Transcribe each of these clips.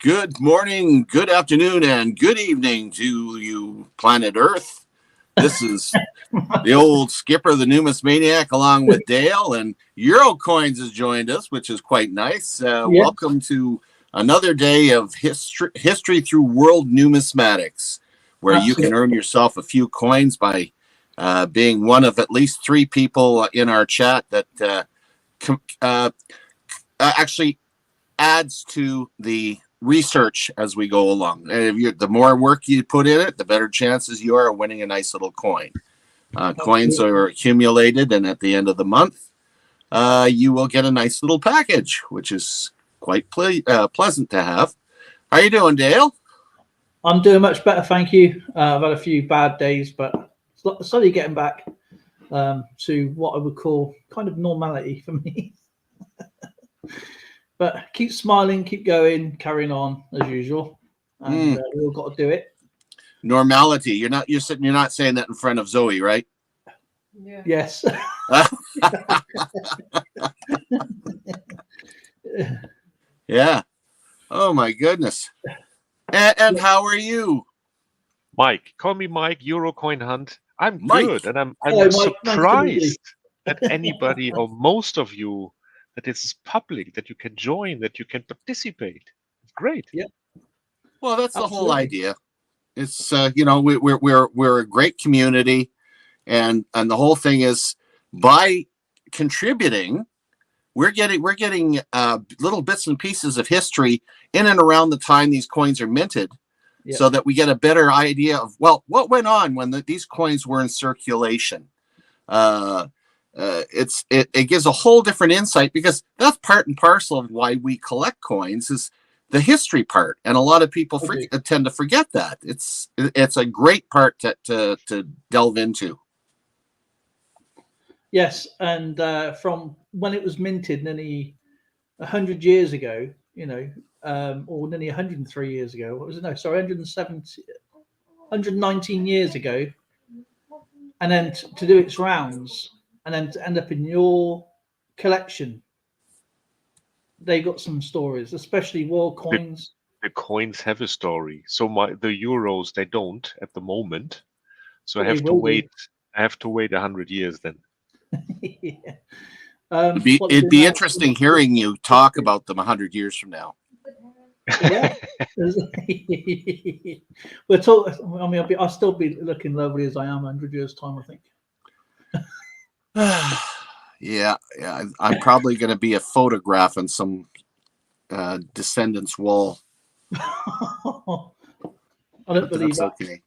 Good morning, good afternoon, and good evening to you, planet Earth. This is the old skipper, the Numismaniac, along with Dale, and Eurocoins has joined us, which is quite nice. Welcome to another day of history through World Numismatics, where you can earn yourself a few coins by being one of at least 3 people in our chat that actually adds to the research as we go along. And the more work you put in it, the better chances you are of winning a nice little coin. Coins are accumulated, and at the end of the month, you will get a nice little package, which is quite pleasant to have. How are you doing, Dale? I'm doing much better, thank you. I've had a few bad days, but slowly getting back to what I would call kind of normality for me. But keep smiling, keep going, carrying on as usual, and we've all got to do it. Normality. You're not saying that in front of Zoe, right? Yeah. Yes. Yeah. Oh my goodness. And how are you? Mike. Call me Mike, Eurocoin Hunt. I'm Mike. good, and I'm Hello, Mike. surprised that anybody or most of you that this is public, that you can join, that you can participate. It's great. Yeah. Well, that's the whole idea. It's we're a great community, and the whole thing is by contributing, we're getting little bits and pieces of history in and around the time these coins are minted, so that we get a better idea of what went on when these coins were in circulation. It gives a whole different insight, because that's part and parcel of why we collect coins, is the history part, and a lot of people tend to forget that. It's a great part to delve into. Yes, and from when it was minted nearly 100 years ago, or nearly 103 years ago. What was it? No, sorry, 119 years ago, and then to do its rounds, and then to end up in your collection. They got some stories, especially World Coins. The coins have a story. So the euros, they don't at the moment. So I have to wait 100 years then. Yeah. It'd be interesting hearing you talk about them 100 years from now. Yeah. We're talking. I mean, I'll still be looking lovely as I am 100 years time, I think. Yeah. I'm probably going to be a photograph on some descendant's wall. I don't believe that. Okay.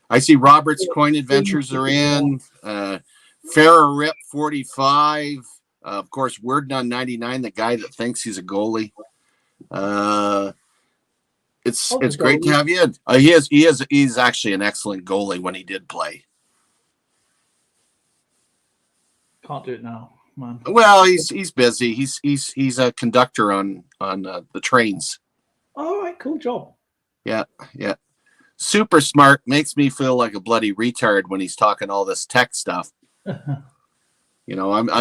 I see Robert's Coin Adventures are in. Farrah Rip 45. Of course, Word None 99, the guy that thinks he's a goalie. It's great to have you in. He's actually an excellent goalie when he did play. Can't do it now, man. Well, he's busy. He's a conductor on the trains. All right, cool job. Yeah. Super smart. Makes me feel like a bloody retard when he's talking all this tech stuff. I'm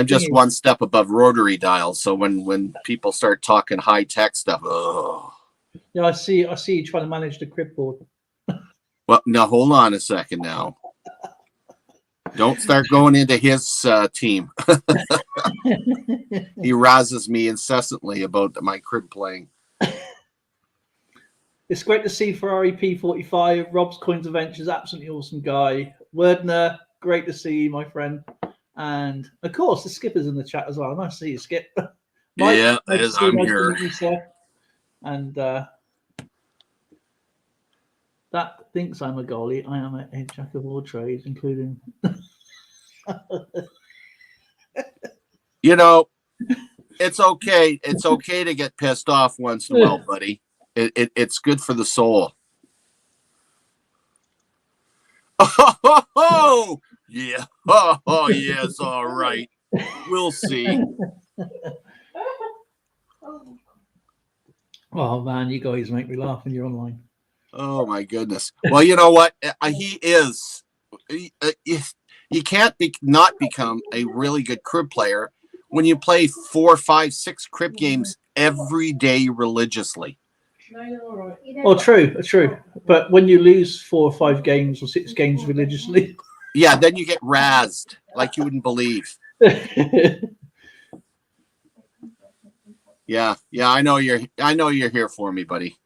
just one step above rotary dials. So when people start talking high tech stuff, yeah, I see you trying to manage the crib board. Well, now hold on a second now. Don't start going into his team. He razzes me incessantly about my crib playing. It's great to see Ferrari P45. Rob's Coins Adventures, absolutely awesome guy. Wordner, great to see you, my friend. And of course, the skipper's in the chat as well. Nice to see you, Skip. Mike, yeah, I'm here. And that thinks I'm a goalie. I am a jack of all trades, including. It's okay. It's okay to get pissed off once in a while, buddy. It's good for the soul. Oh, yeah. Oh, yes. All right. We'll see. Oh, man, you guys make me laugh when you're online. Oh, my goodness. Well, you know what? He is. You can't not become a really good crib player when you play 4, 5, 6 crib games every day religiously. Oh, true. But when you lose 4 or 5 games or 6 games religiously, Yeah, then you get razzed like you wouldn't believe. Yeah, I know you're here for me, buddy.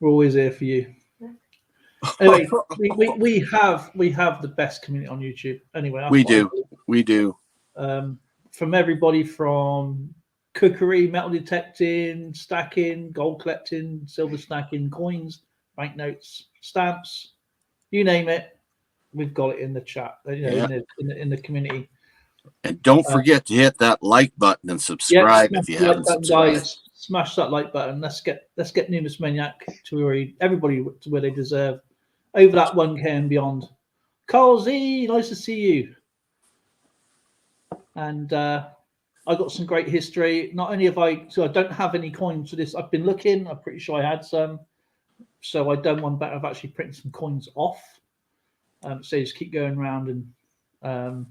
we're always here for you. Anyway, we have the best community on YouTube. Anyway, we do. From everybody from cookery, metal detecting, stacking, gold collecting, silver stacking, coins, banknotes, stamps, you name it, we've got it in the chat. In the community. And don't forget to hit that like button and subscribe if you haven't subscribed. Guys, smash that like button. Let's get Numismaniac to everybody to where they deserve, over that 1K and beyond. Carl Z, nice to see you. And I got some great history. Not only have I don't have any coins for this. I've been looking. I'm pretty sure I had some. So I done one better of actually printing some coins off. So you just keep going around and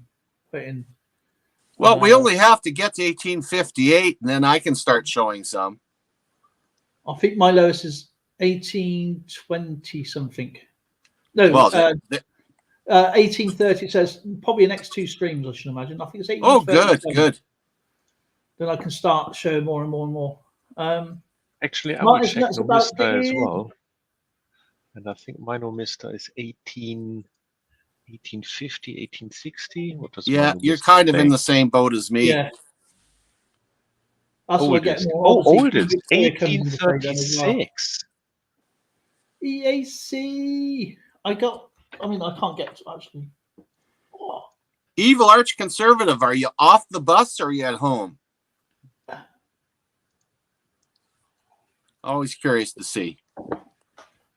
putting. Well, we only have to get to 1858, and then I can start showing some. I think my lowest is 1820 something. No, well, 1830. It says probably the next 2 streams, I should imagine. I think it's 1830. Oh, good. Then I can start showing more and more and more. Actually, I will check Nomista as well. And I think my Nomista is 1850, 1860. What does you're kind of in the same boat as me. Yeah. Oldest. Oldest. 1836. EAC. I can't get to actually. Oh. Evil Arch Conservative, are you off the bus or are you at home? Always curious to see. Of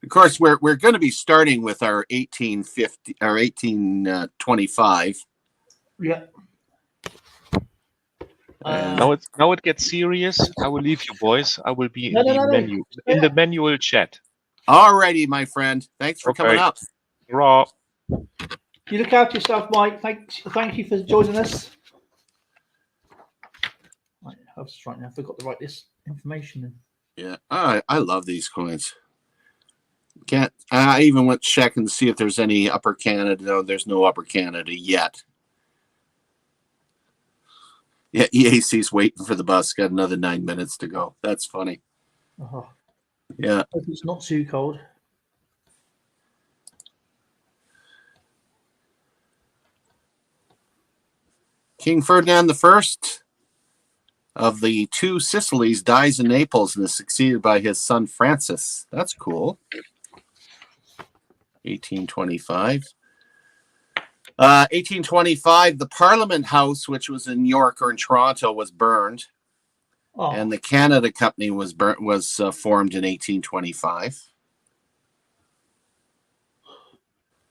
course, we're going to be starting with our 1825. Yeah. Now it gets serious. I will leave you, boys. I will be in the manual chat. Alrighty, my friend. Thanks for coming up. Raw. You look after yourself, Mike. Thank you for joining us. Right, I was trying. I forgot to write this information in. Yeah, I love these coins. I even went checking to see if there's any Upper Canada. No, there's no Upper Canada yet. Yeah, EAC's waiting for the bus. Got another 9 minutes to go. That's funny. Yeah. Hope it's not too cold. King Ferdinand I of the 2 Sicilies dies in Naples and is succeeded by his son Francis. That's cool. 1825. 1825, the Parliament House, which was in York or in Toronto, was burned. Oh. And the Canada Company was formed in 1825.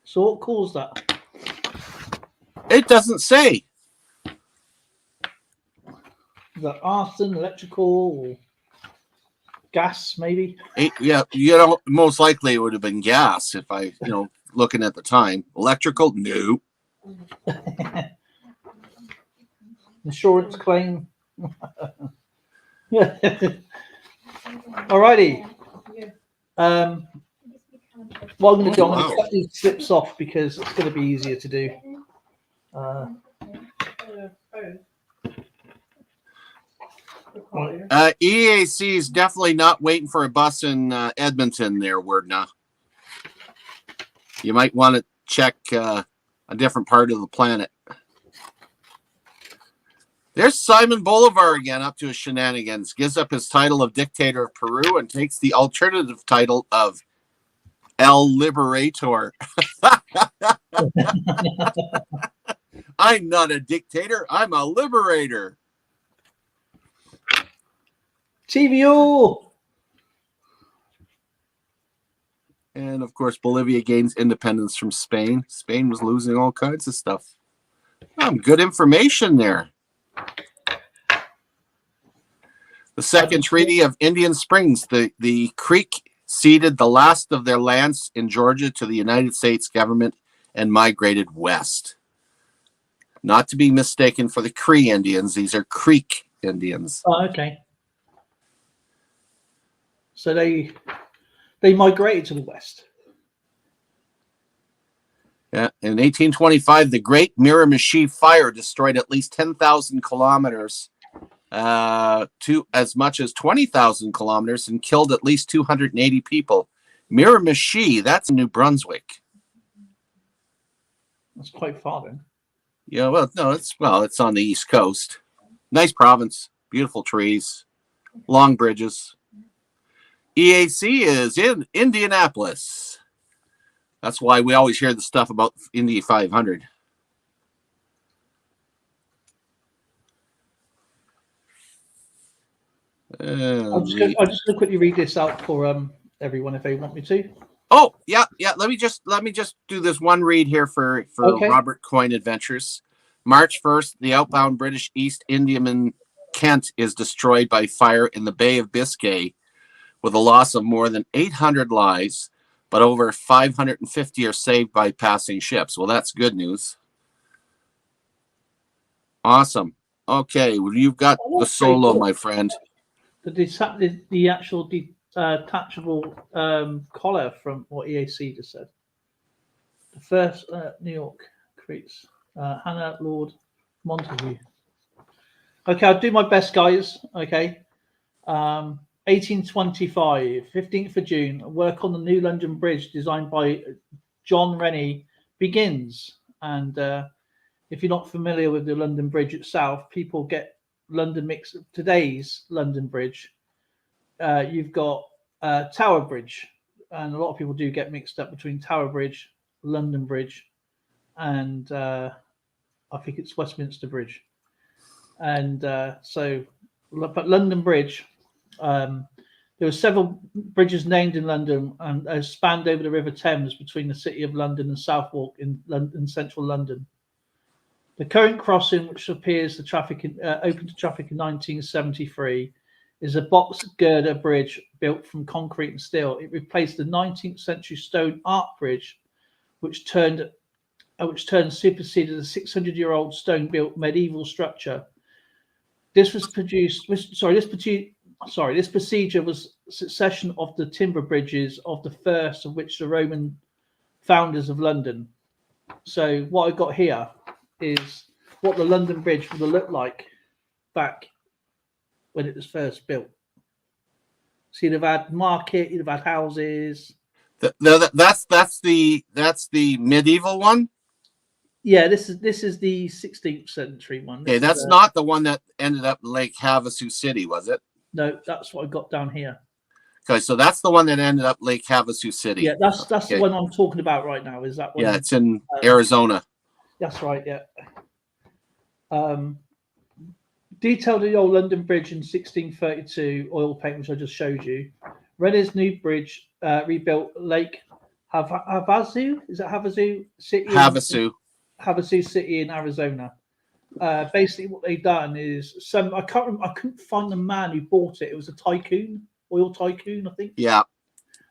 So what caused that? It doesn't say. Is that arson, electrical, or gas, maybe? Most likely it would have been gas if I, looking at the time. Electrical, no. Insurance claim. Alrighty. What I'm going to do, I'm going to cut these slips off because it's going to be easier to do. EAC is definitely not waiting for a bus in Edmonton there, Wordna. You might want to check a different part of the planet. There's Simon Bolivar again, up to his shenanigans. Gives up his title of dictator of Peru and takes the alternative title of El Liberator. I'm not a dictator. I'm a liberator. TVO. And of course, Bolivia gains independence from Spain. Spain was losing all kinds of stuff. Good information there. The Second Treaty of Indian Springs. The Creek ceded the last of their lands in Georgia to the United States government and migrated west. Not to be mistaken for the Cree Indians. These are Creek Indians. Oh, okay. So they migrated to the west. Yeah, in 1825, the Great Miramichi Fire destroyed at least 10,000 kilometers to as much as 20,000 kilometers and killed at least 280 people. Miramichi, that's New Brunswick. That's quite far then. Yeah, well, no, it's on the East Coast. Nice province, beautiful trees, long bridges. EAC is in Indianapolis. That's why we always hear the stuff about Indy 500. I'm just going to quickly read this out for everyone if they want me to. Oh, yeah. Let me just do this one read here for Okay. Robert Coin Adventures. March 1st, the outbound British East Indiaman Kent is destroyed by fire in the Bay of Biscay with a loss of more than 800 lives, but over 550 are saved by passing ships. Well, that's good news. Awesome. Okay, well, you've got the solo, my friend. The actual detachable collar from what EAC just said. The first New York creates Hannah Lord Montague. Okay, I'll do my best, guys. Okay. 1825, 15th of June, work on the new London Bridge designed by John Rennie begins. And if you're not familiar with the London Bridge itself, people get London mixed. Today's London Bridge, you've got Tower Bridge, and a lot of people do get mixed up between Tower Bridge, London Bridge, and I think it's Westminster Bridge. And but London Bridge, there were several bridges named in London and spanned over the River Thames between the City of London and Southwark in central London. The current crossing, which appears open to traffic in 1973, is a box girder bridge built from concrete and steel. It replaced the 19th century stone arch bridge, which superseded the 600-year-old stone-built medieval structure. This procedure was a succession of the timber bridges of the first of which the Roman founders of London. So what I got here is what the London Bridge would have looked like back when it was first built. So you'd have had market, you'd have had houses. That's the medieval one. Yeah, this is the 16th century one. Okay, that's not the one that ended up in Lake Havasu City, was it? No, that's what I got down here. Okay, so that's the one that ended up Lake Havasu City. Yeah, that's the one I'm talking about right now. Is that one? Yeah, it's in Arizona. That's right. Yeah. Detailed the old London Bridge in 1632 oil paint, which I just showed you. Rennie's new bridge rebuilt Lake Havasu. Is it Havasu City? Havasu City in Arizona. Basically, what they've done is I couldn't find the man who bought it. It was a tycoon, oil tycoon, I think. Yeah.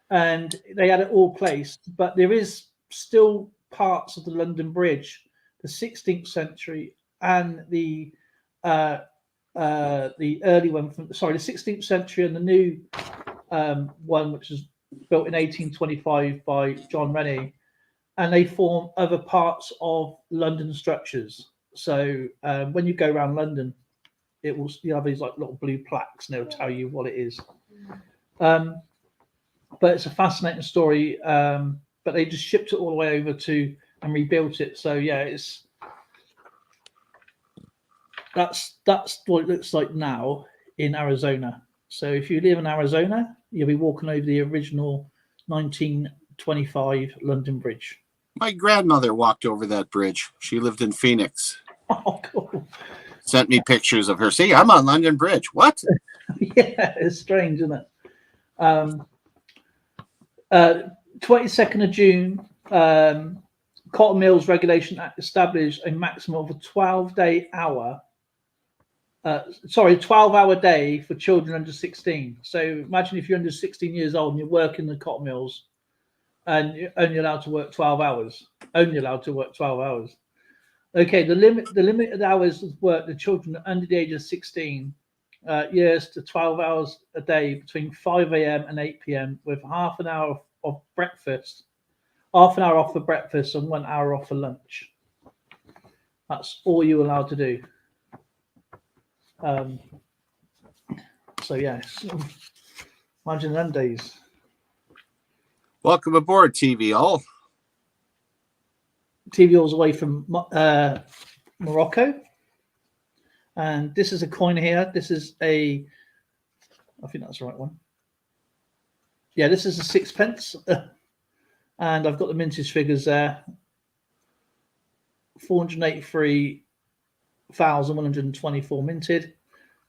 And they had it all placed, but there is still parts of the London Bridge, the 16th century and the early one the 16th century and the new one, which was built in 1825 by John Rennie, and they form other parts of London structures. So when you go around London, you have these like little blue plaques, and they'll tell you what it is. But it's a fascinating story. But they just shipped it all the way over to and rebuilt it. So yeah, that's what it looks like now in Arizona. So if you live in Arizona, you'll be walking over the original 1925 London Bridge. My grandmother walked over that bridge. She lived in Phoenix. Oh, cool. Sent me pictures of her. See, I'm on London Bridge. What? Yeah, it's strange, isn't it? 22nd of June, Cotton Mills Regulation Act established a maximum of a 12-hour day for children under 16. So imagine if you're under 16 years old and you're working in the cotton mills and you're only allowed to work 12 hours. Only allowed to work 12 hours. Okay, the limited hours of work the children under the age of 16 years to 12 hours a day between 5 a.m. and 8 p.m. with half an hour of breakfast, half an hour off for breakfast and 1 hour off for lunch. That's all you're allowed to do. So yes, imagine them days. Welcome aboard, TVL. TVL's away from Morocco. And this is a coin here. This is I think that's the right one. Yeah, this is a 6p. And I've got the mintage figures there. 483,124 minted.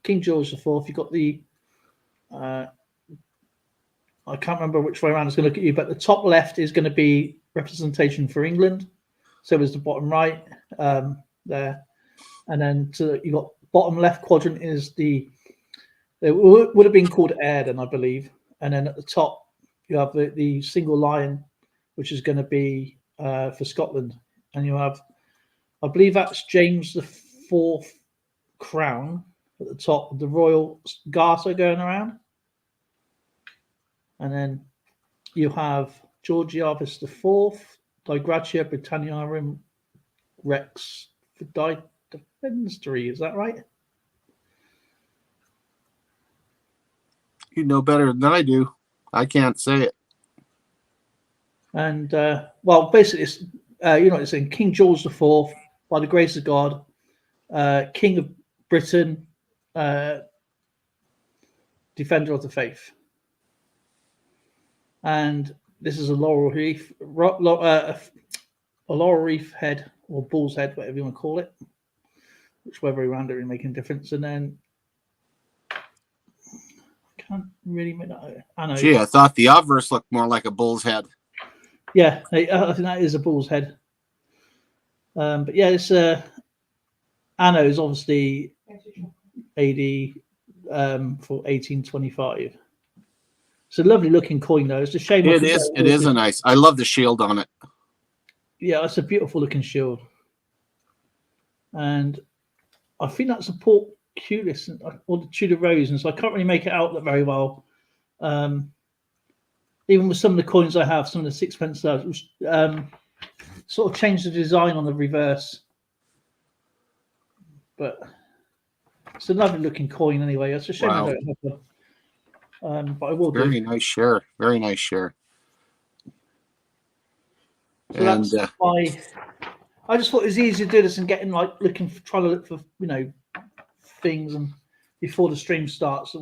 King George IV. You've got the I can't remember which way around it's going to look at you, but the top left is going to be representation for England. So is the bottom right there. And then you got bottom left quadrant is it would have been called Airden, I believe. And then at the top, you have the single lion, which is going to be for Scotland. And you have, I believe that's James IV crown at the top of the Royal Garter going around. And then you have Georgiavus IV, Di Gratia Britanniarum Rex Defenstory. Is that right? You know better than I do. I can't say it. And well, basically, it's it's in King George IV, by the grace of God, King of Britain, defender of the faith. And this is a laurel wreath head or bull's head, whatever you want to call it. Which way around it really making a difference. And then I can't really make that out. I know. Gee, I thought the obverse looked more like a bull's head. Yeah, I think that is a bull's head. But yeah, it's Anno is obviously AD for 1825. It's a lovely looking coin, though. It's a shame. It is a nice. I love the shield on it. Yeah, it's a beautiful looking shield, and I think that's a portcullis or the Tudor rose, and so I can't really make it out that very well. Even with some of the coins I have, some of the 6p stars, which sort of changed the design on the reverse, but it's a lovely looking coin anyway. It's a shame I don't have them. But I will do. Very nice share. Very nice share. So and that's why I just thought it was easy to do this and getting trying to look for things and before the stream starts.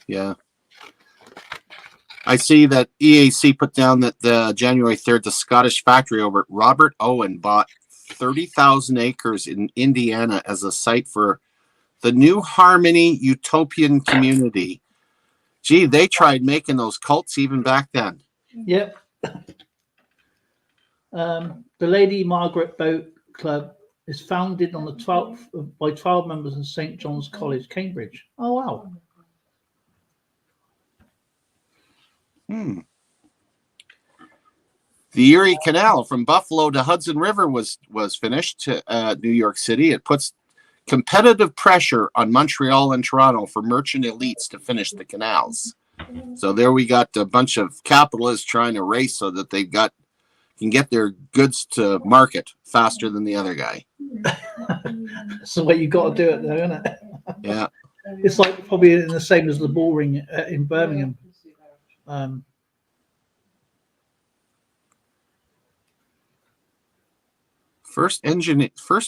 Yeah. I see that EAC put down that January 3rd, the Scottish factory over at Robert Owen bought 30,000 acres in Indiana as a site for the New Harmony Utopian Community. Gee, they tried making those cults even back then. Yep. The Lady Margaret Boat Club is founded on the 12th by 12 members in St. John's College, Cambridge. Oh, wow. The Erie Canal from Buffalo to Hudson River was finished to New York City. It puts competitive pressure on Montreal and Toronto for merchant elites to finish the canals. So there we got a bunch of capitalists trying to race so that they can get their goods to market faster than the other guy. That's the way you got to do it, though, isn't it? Yeah. It's like probably the same as the bull ring in Birmingham. First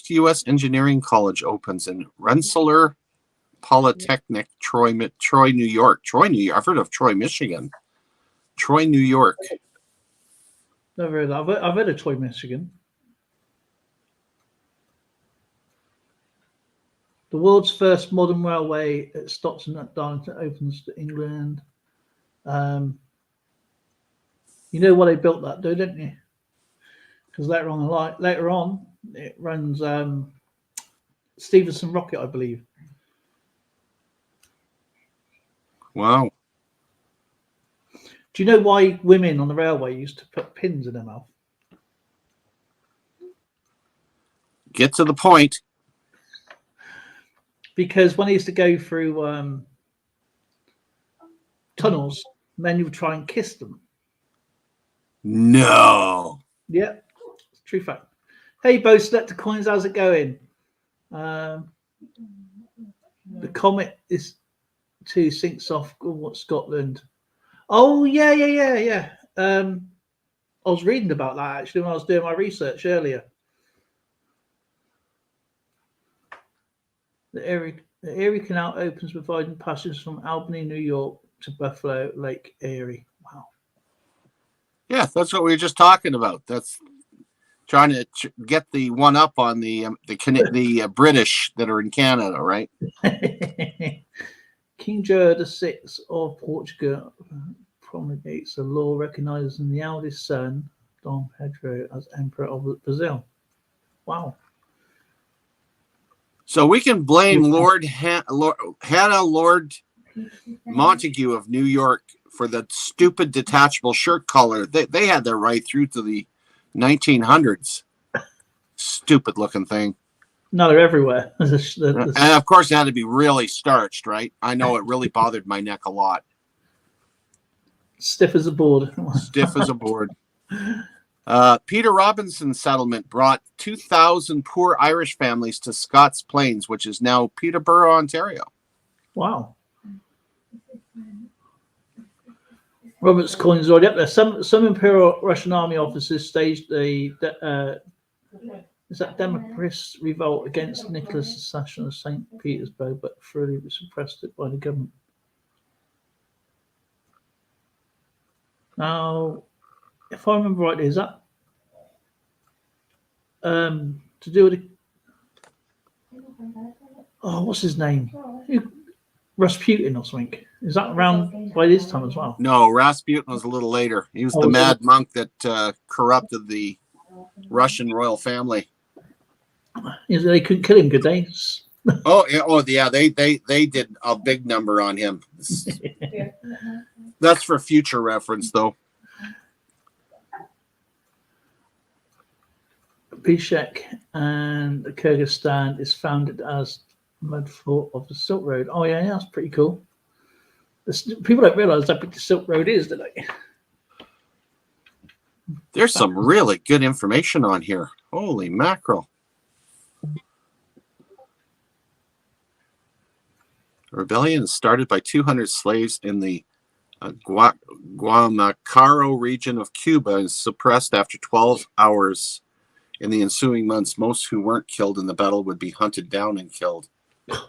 U.S. engineering college opens in Rensselaer Polytechnic, Troy, New York. I've heard of Troy, Michigan. Troy, New York. Never heard of that. I've heard of Troy, Michigan. The world's first modern railway at Stockton at Darlington opens to England. You know why they built that, though, don't you? Because later on, it runs Stevenson Rocket, I believe. Wow. Do you know why women on the railway used to put pins in their mouth? Get to the point. because when he used to go through tunnels, men would try and kiss them. No. Yeah, true fact. Hey, Bo Selector Coins, how's it going? The comet is sinks off Scotland. Oh yeah. I was reading about that actually when I was doing my research earlier. The Erie Canal opens, providing passage from Albany, New York, to Buffalo Lake Erie. Wow. Yeah, that's what we were just talking about. That's trying to get the one up on the British that are in Canada, right? King Joe VI of Portugal promulgates a law recognizing the eldest son, Dom Pedro, as Emperor of Brazil. Wow. So we can blame Lord Montague of New York for the stupid detachable shirt collar. They had that right through to the 1900s. Stupid looking thing. No, they're everywhere. And of course, it had to be really starched, right? I know it really bothered my neck a lot. Stiff as a board. Stiff as a board. Peter Robinson's settlement brought 2,000 poor Irish families to Scots Plains, which is now Peterborough, Ontario. Wow. Robert's coins already up there. Some Imperial Russian Army officers staged Democritus revolt against Nicholas' accession of St. Petersburg, but thoroughly suppressed it by the government. Now, if I remember rightly, is that to do with what's his name? Rasputin or something? Is that around by this time as well? No, Rasputin was a little later. He was the mad monk that corrupted the Russian royal family. They couldn't kill him, could they? Yeah. They did a big number on him. That's for future reference, though. Bishkek and Kyrgyzstan is founded as mud fort of the Silk Road. Oh yeah, that's pretty cool. People don't realize how big the Silk Road is, do they? There's some really good information on here. Holy mackerel. The rebellion is started by 200 slaves in the Guamacaro region of Cuba and suppressed after 12 hours. In the ensuing months, most who weren't killed in the battle would be hunted down and killed. This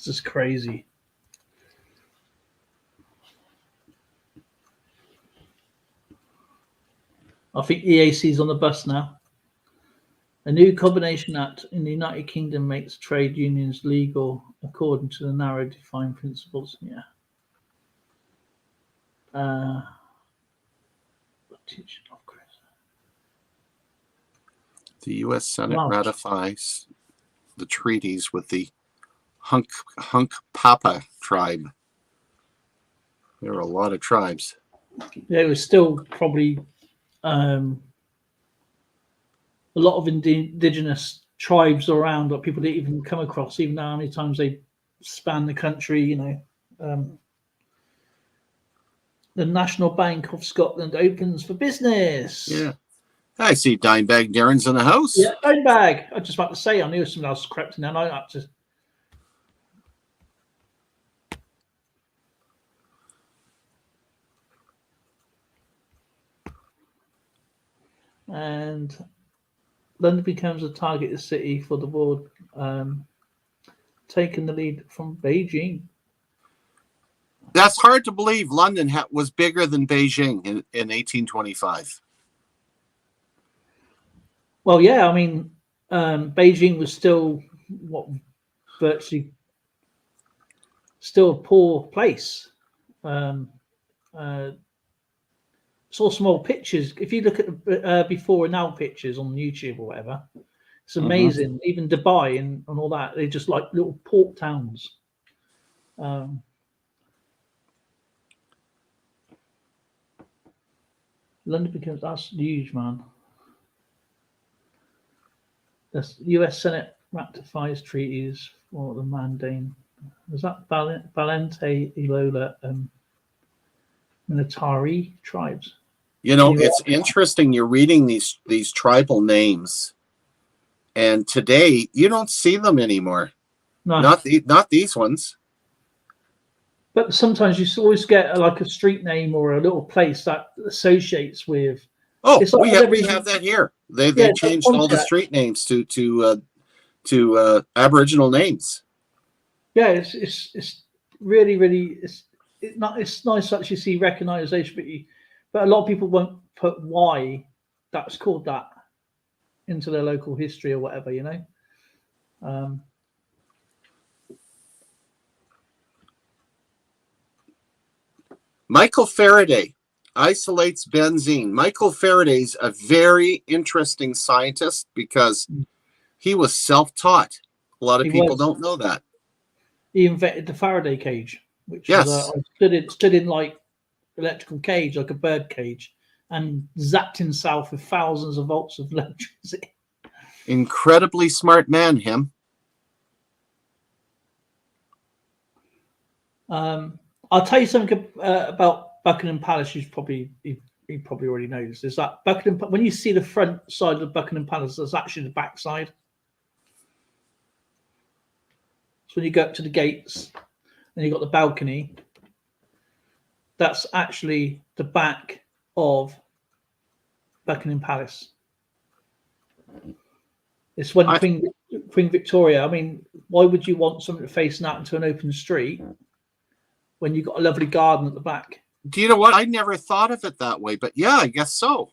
is crazy. I think EAC is on the bus now. A new Combination Act in the United Kingdom makes trade unions legal according to the narrow defined principles. Yeah. The U.S. Senate ratifies the treaties with the Hunkpapa tribe. There are a lot of tribes. There was still probably a lot of indigenous tribes around that people didn't even come across, even though how many times they span the country, the National Bank of Scotland opens for business. Yeah. I see Dimebag Darren's in the house. Yeah, Dimebag. I was just about to say, I knew someone else crept in there. I had to. And London becomes a targeted city for the world, taking the lead from Beijing. That's hard to believe. London was bigger than Beijing in 1825. Well, yeah, I mean, Beijing was still virtually still a poor place. Saw small pictures. If you look at the before and now pictures on YouTube or whatever, it's amazing. Mm-hmm. Even Dubai and all that, they're just like little port towns. London becomes that's huge, man. The U.S. Senate ratifies treaties for the Mandane. Was that Valente, Ilola, Minatari tribes? You know, it's interesting. You're reading these tribal names, and today you don't see them anymore. No. Not these ones. But sometimes you always get like a street name or a little place that associates with. Oh, It's like we have that here. They Yeah, changed all the street names to Aboriginal names. Yeah, it's really it's nice to actually see recognition, but a lot of people won't put why that's called that into their local history or whatever, you know. Michael Faraday isolates benzene. Michael Faraday's a very interesting scientist because he was self-taught. A lot of people don't know that. He invented the Faraday cage, which yes, stood in like electrical cage, like a bird cage, and zapped himself with thousands of volts of electricity. Incredibly smart man, him. I'll tell you something about Buckingham Palace. He probably already knows. Is that Buckingham? When you see the front side of Buckingham Palace, that's actually the back side. So when you go up to the gates and you've got the balcony, that's actually the back of Buckingham Palace. It's when Queen Victoria. I mean, why would you want something facing out into an open street when you've got a lovely garden at the back? Do you know what? I never thought of it that way, but yeah, I guess so.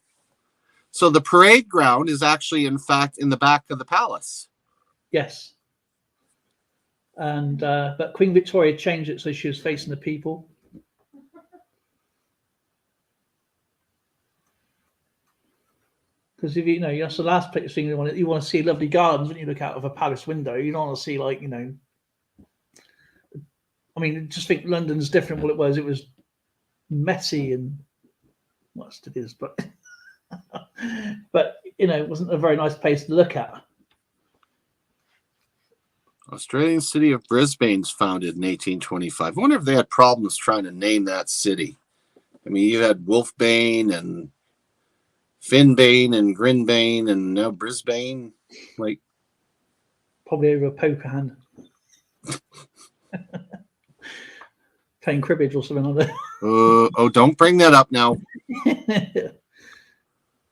So the parade ground is actually, in fact, in the back of the palace. Yes. And but Queen Victoria changed it so she was facing the people. Because if you know, that's the last place thing you want to see lovely gardens when you look out of a palace window. You don't want to see like, you know. I mean, just think London's different. What it was messy and what it is, but but you know, it wasn't a very nice place to look at. Australian city of Brisbane's founded in 1825. I wonder if they had problems trying to name that city. I mean, you had Wolfbane and Finbane and Grinbane and now Brisbane. Like, probably over a poker hand. Playing cribbage or something like that. Oh, don't bring that up now.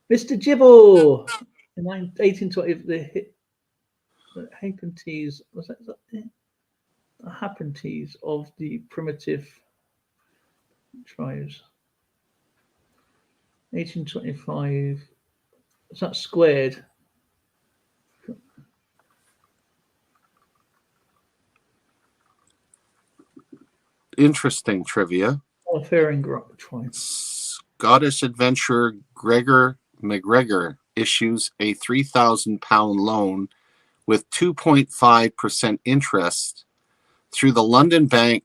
Mr. Gibble in 1820, the Hapentees, was that the Hapentees of the primitive tribes. 1825. Is that squared? Interesting trivia. Scottish adventurer Gregor McGregor issues a £3,000 loan with 2.5% interest through the London Bank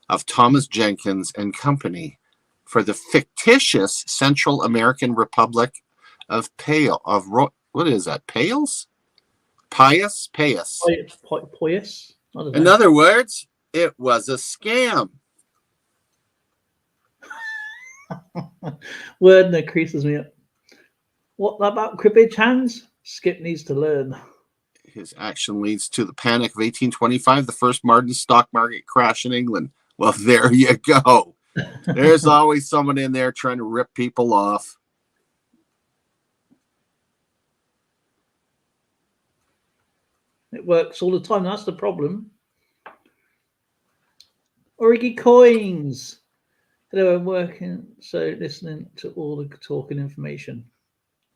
of Thomas Jenkins and Company for the fictitious Central American Republic of what is that? Payas? Pius? Payas. Pius? In other words, it was a scam. Word that creases me up. What about cribbage hands? Skip needs to learn. His action leads to the panic of 1825, the first modern stock market crash in England. Well, there you go. There's always someone in there trying to rip people off. It works all the time. That's the problem. Origi coins. Hello, I'm working. So listening to all the talking information.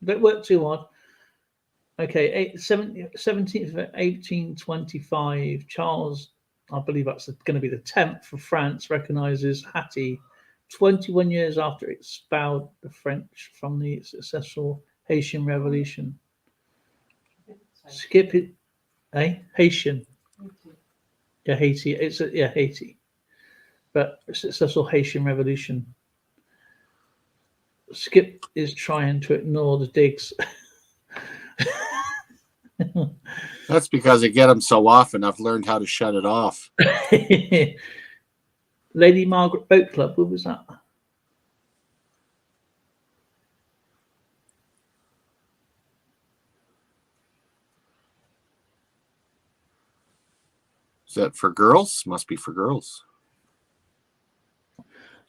Don't work too hard. Okay, 17th of 1825. Charles, I believe that's going to be the 10th for France, recognizes Haiti 21 years after it expelled the French from the successful Haitian Revolution. Skip it, Haitian. Yeah, Haiti. Haiti. But successful Haitian Revolution. Skip is trying to ignore the digs. That's because I get them so often. I've learned how to shut it off. Lady Margaret Boat Club. What was that? Is that for girls? Must be for girls.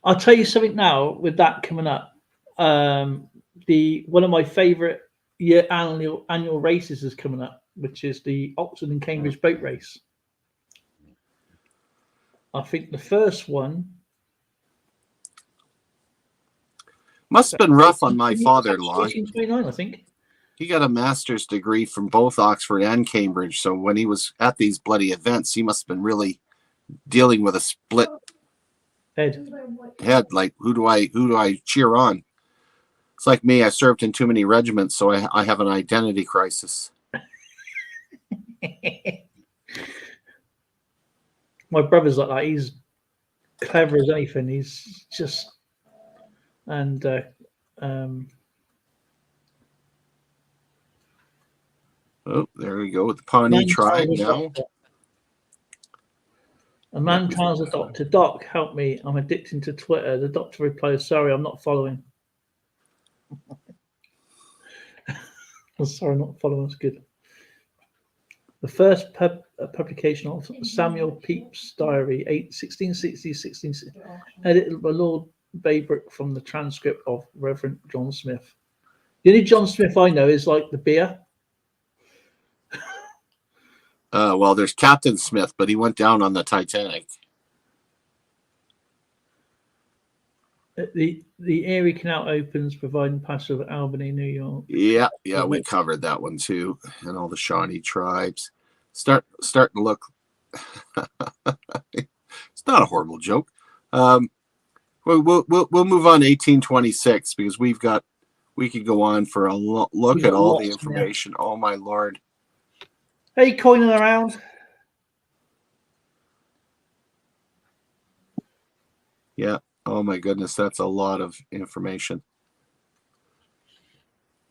I'll tell you something now. With that coming up, one of my favourite annual races is coming up, which is the Oxford and Cambridge boat race. I think the first one must have been rough on my father-in-law. 1829, I think. He got a master's degree from both Oxford and Cambridge, so when he was at these bloody events, he must have been really dealing with a split head. Like, who do I cheer on? It's like me. I served in too many regiments, so I have an identity crisis. My brother's like that. He's clever as anything. He's just oh, there we go with the Pawnee tribe now. A man tells a doctor, "Doc, help me. I'm addicted to Twitter." The doctor replies, "Sorry, I'm not following." Sorry, not following. That's good. The first publication of Samuel Pepys' diary, 1660, edited by Lord Baybrook from the transcript of Reverend John Smith. The only John Smith I know is like the beer. Well, there's Captain Smith, but he went down on the Titanic. The Erie Canal opens, providing passage of Albany, New York. Yeah, we covered that one too, and all the Shawnee tribes. Starting to look. It's not a horrible joke. We'll move on to 1826 because we could go on for a look at all the information. Yeah. Oh my lord! Hey, coining around. Yeah. Oh my goodness, that's a lot of information.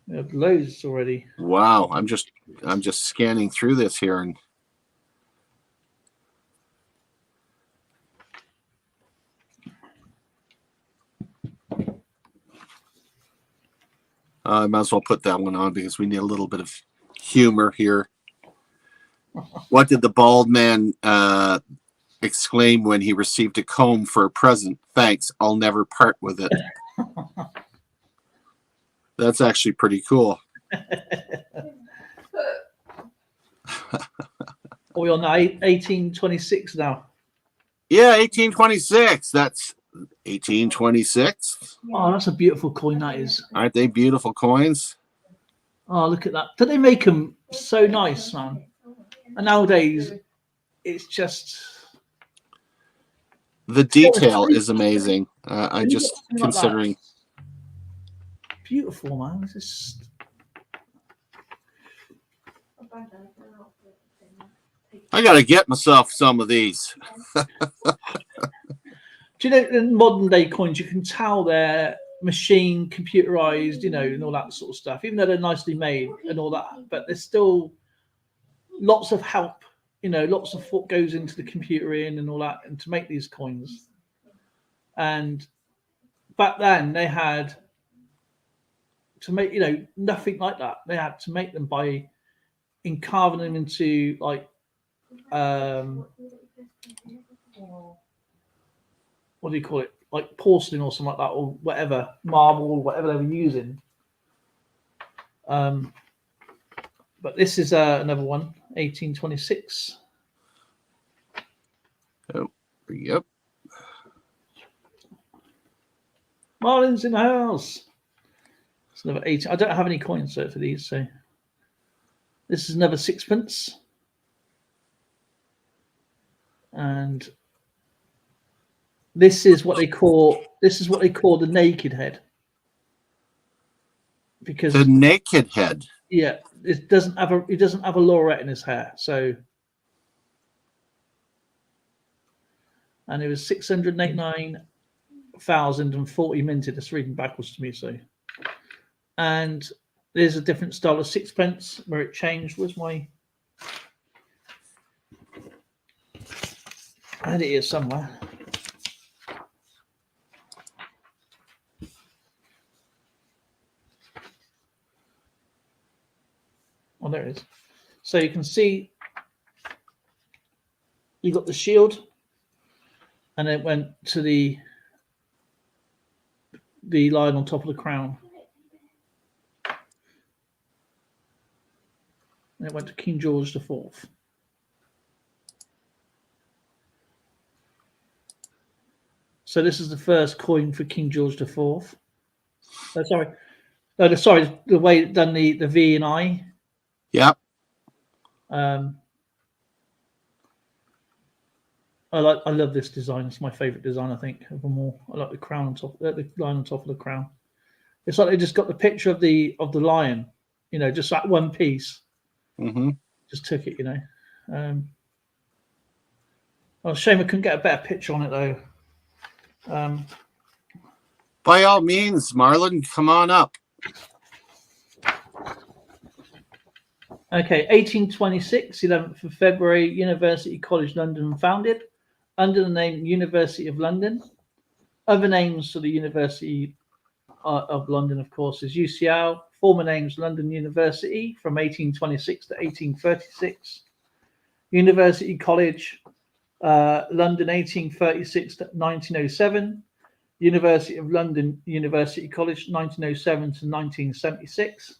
We have loads already. Wow, I'm just scanning through this here, and I might as well put that one on because we need a little bit of humor here. What did the bald man exclaim when he received a comb for a present? "Thanks, I'll never part with it." That's actually pretty cool. We're on 1826 now. Yeah, 1826. That's 1826. Oh, that's a beautiful coin, that is. Aren't they beautiful coins? Oh, look at that. Do they make them so nice, man? And nowadays, it's just... The detail is amazing. I just considering... Like beautiful, man. It's just... I got to get myself some of these. Do you know, in modern day coins, you can tell they're machine, computerized, and all that sort of stuff, even though they're nicely made and all that, but there's still lots of help, lots of what goes into the computer and all that, and to make these coins. And back then they had to make, nothing like that. They had to make them by carving them into like, what do you call it? Like porcelain or something like that, or whatever, marble, or whatever they were using. But this is another one, 1826. Oh, yep. Marlin's in the house. It's another 18. I don't have any coins for these, so this is another sixpence. And this is what they call the naked head. Because the naked head. Yeah, it doesn't have a lorette in his hair, so. And it was 689,040 minted. It's reading backwards to me, so. And There's a different style of sixpence where it changed. Where's my? I had it here somewhere. Oh, there it is. So you can see you got the shield, and it went to the line on top of the crown. And it went to King George IV. So this is the first coin for King George IV. Sorry, the way it done the V and I. Yep. I love this design. It's my favorite design, I think, of them all. I like the crown on top, the line on top of the crown. It's like they just got the picture of the lion, just that one piece. Mm-hmm. Just took it, Oh, shame I couldn't get a better picture on it though. By all means, Marlon, come on up. Okay, 1826, 11th of February, University College London founded under the name University of London. Other names for the University of London, of course, is UCL. Former names London University from 1826 to 1836. University College London 1836 to 1907. University of London University College 1907 to 1976.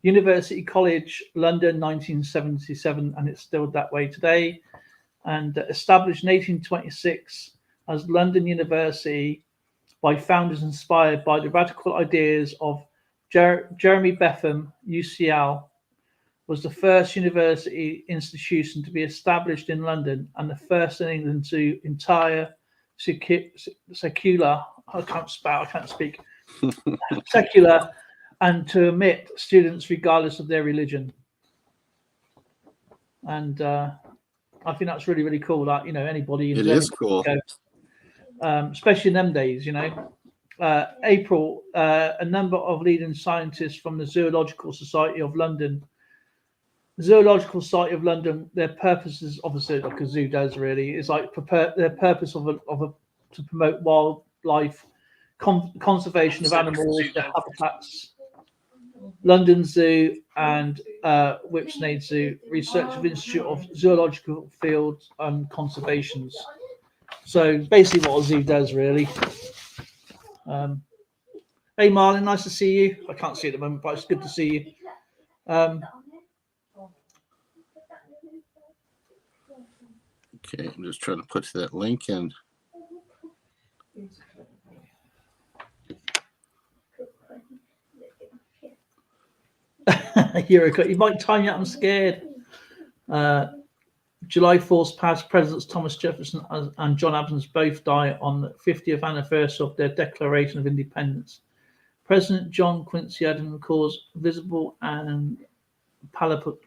University College London 1977, and it's still that way today, and established in 1826 as London University by founders inspired by the radical ideas of Jeremy Bentham. UCL was the first university institution to be established in London and the first in England to entire secular, secular, and to admit students regardless of their religion. And I think that's really, really cool. That anybody. It is cool, especially in them days. April, a number of leading scientists from the Zoological Society of London. The Zoological Society of London, their purpose is obviously like a zoo does. Really, is like their purpose to promote wildlife conservation of animals, their habitats. London Zoo and Whipsnade Zoo, research of Institute of Zoological Fields and Conservations. So basically what a zoo does, really. Hey Marlon, nice to see you. I can't see you at the moment, but it's good to see you. Okay, I'm just trying to put that link in. You might time you out. I'm scared. July 4th, past Presidents Thomas Jefferson and John Adams both die on the 50th anniversary of their Declaration of Independence. President John Quincy Adams calls visible and palatable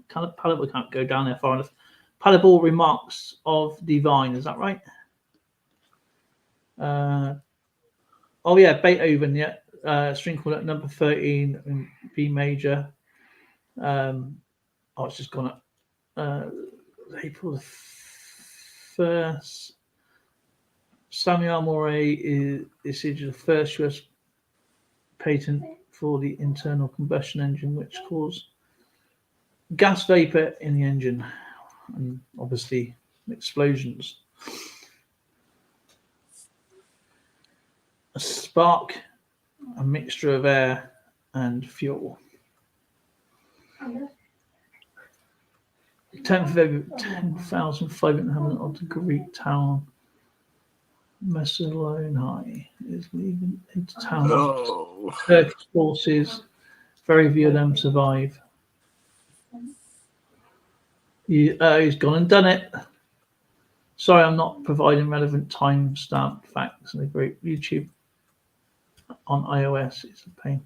can't go down there far enough. Palatable remarks of divine. Is that right? Oh yeah, Beethoven. Yeah. String quartet number 13 in B major. It's just gone up. April the 1st. Samuel Morey is issued the first US patent for the internal combustion engine, which caused gas vapor in the engine and obviously explosions. A spark, a mixture of air and fuel. 10th February, 10,500 inhabitants of the Greek town Messalonai is leaving into town. Oh. Turkish forces, very few of them survive. He's gone and done it. Sorry, I'm not providing relevant timestamp facts in the group. YouTube on iOS is a pain.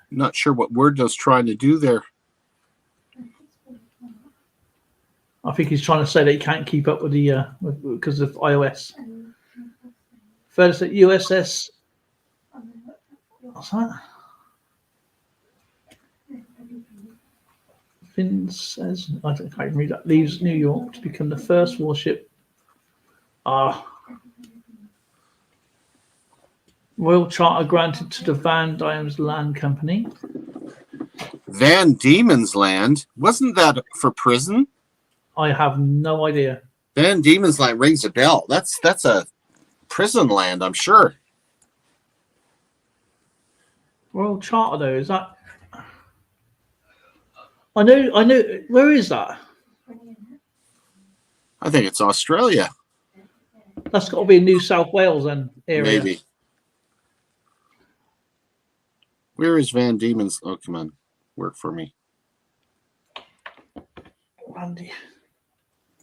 Not sure what Word was trying to do there. I think he's trying to say that he can't keep up with the because of iOS. First at USS. What's that? Finn says, I can't even read that. Leaves New York to become the first warship. Royal Charter granted to the Van Diemen's Land Company. Van Diemen's Land, wasn't that for prison? I have no idea. Van Diemen's Land rings a bell. That's a prison land, I'm sure. Royal Charter though, is that? I know. Where is that? I think it's Australia. That's got to be New South Wales then area. Maybe. Where is Van Diemen's? Oh, come on. Work for me. Randy.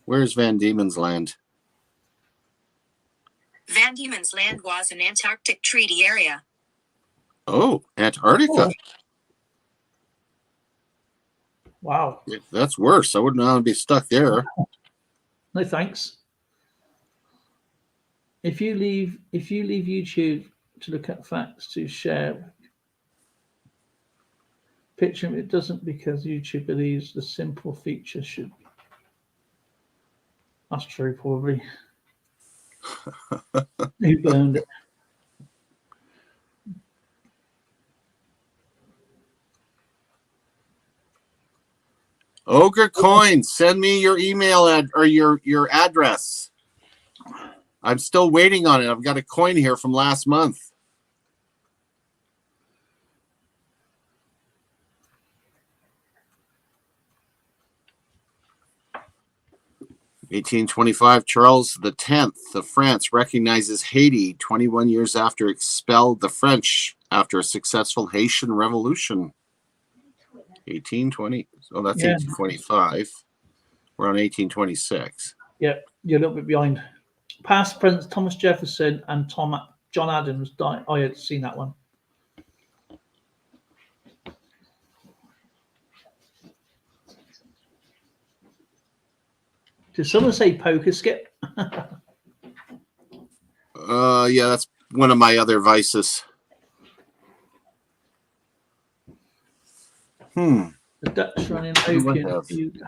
Where's Van Diemen's Land? Van Diemen's Land was an Antarctic treaty area. Oh, Antarctica. Oh. Wow. That's worse. I wouldn't want to be stuck there. No thanks. If you leave YouTube to look at facts to share picture, it doesn't because YouTube believes the simple feature should. That's true, probably. Who burned it? Ogre Coins, send me your email or your address. I'm still waiting on it. I've got a coin here from last month. (1825) Charles X of France recognizes Haiti 21 years after expelled the French after a successful Haitian Revolution. 1820. Oh, that's 1825. We're on 1826. Yeah, you're a little bit behind. Past Presidents Thomas Jefferson and John Adams died. I had seen that one. Did someone say poker skip? Yeah, that's one of my other vices. The Dutch running opium feud.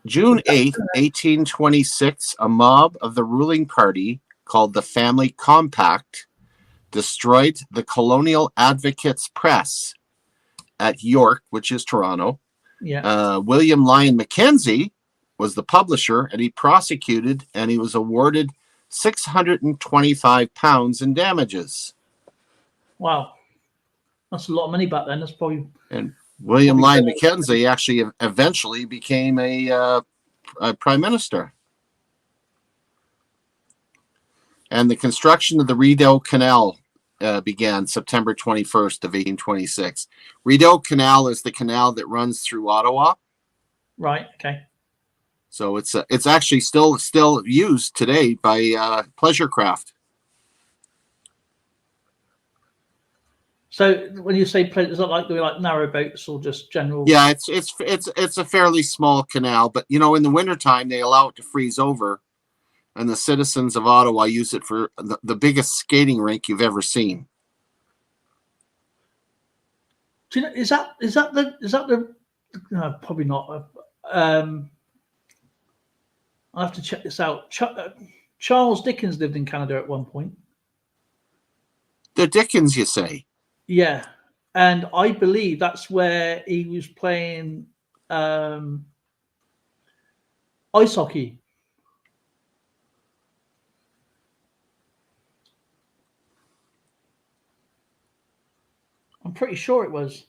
June 8th, 1826, a mob of the ruling party called the Family Compact destroyed the Colonial Advocates Press at York, which is Toronto. Yeah. William Lyon Mackenzie was the publisher, and he prosecuted, and he was awarded £625 in damages. Wow. That's a lot of money back then. That's probably. And William Lyon Mackenzie actually eventually became a prime minister. And the construction of the Rideau Canal began September 21st of 1826. Rideau Canal is the canal that runs through Ottawa. Right. Okay. So it's actually still used today by pleasure craft. So when you say pleasure, is that like narrow boats or just general? Yeah, it's a fairly small canal, but in the wintertime they allow it to freeze over, and the citizens of Ottawa use it for the biggest skating rink you've ever seen. Do you know, is that the no, probably not. I'll have to check this out. Charles Dickens lived in Canada at one point. The Dickens, you say? Yeah, and I believe that's where he was playing ice hockey. I'm pretty sure it was,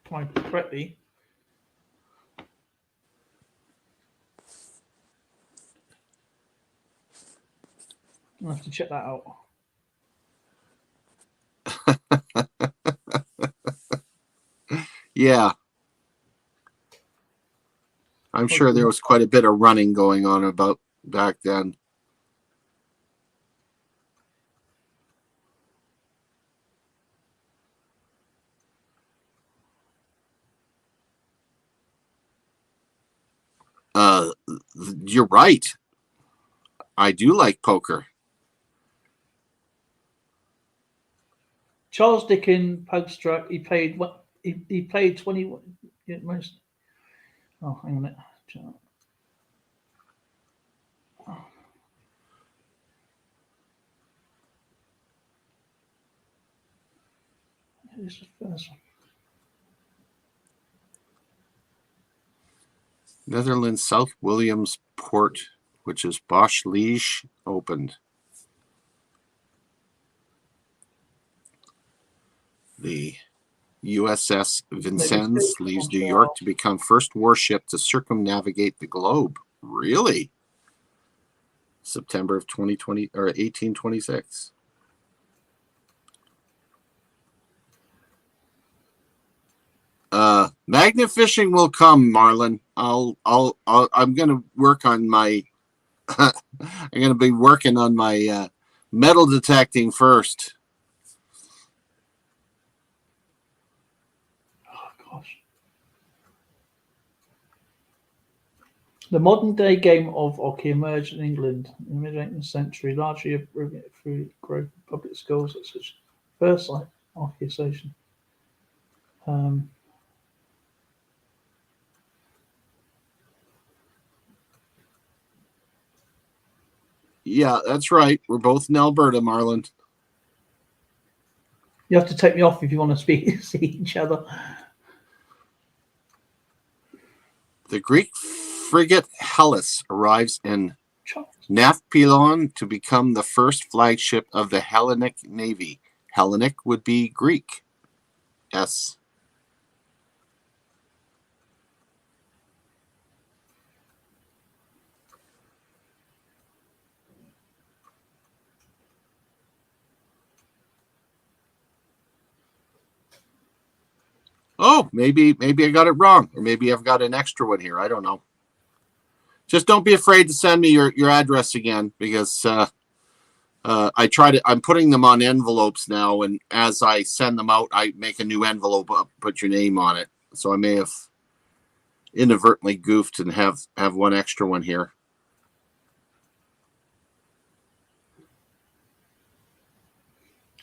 if I remember correctly. I'll have to check that out. Yeah. I'm sure there was quite a bit of running going on about back then. You're right. I do like poker. Charles Dickens, Pugstruck. He played what? He played 21. Yeah, most. Oh, hang on a minute. This is the first one. Netherlands South Williamsport, which is Bosch Liege, opened. The USS Vincennes leaves New York to become first warship to circumnavigate the globe. Really? September of 2020 or 1826. Magnet fishing will come, Marlon. I'm gonna work on my I'm gonna be working on my metal detecting first. Oh gosh. The modern day game of hockey emerged in England in the mid-18th century, largely through growth of public schools such as First Light Hockey Association. Yeah, that's right. We're both in Alberta, Marlon. You have to take me off if you want to see each other. The Greek frigate Hellas arrives in Nafplon to become the first flagship of the Hellenic Navy. Hellenic would be Greek. Yes. Oh, maybe I got it wrong, or maybe I've got an extra one here. I don't know. Just don't be afraid to send me your address again, because I'm putting them on envelopes now, and as I send them out, I make a new envelope up, put your name on it. So I may have inadvertently goofed and have one extra one here.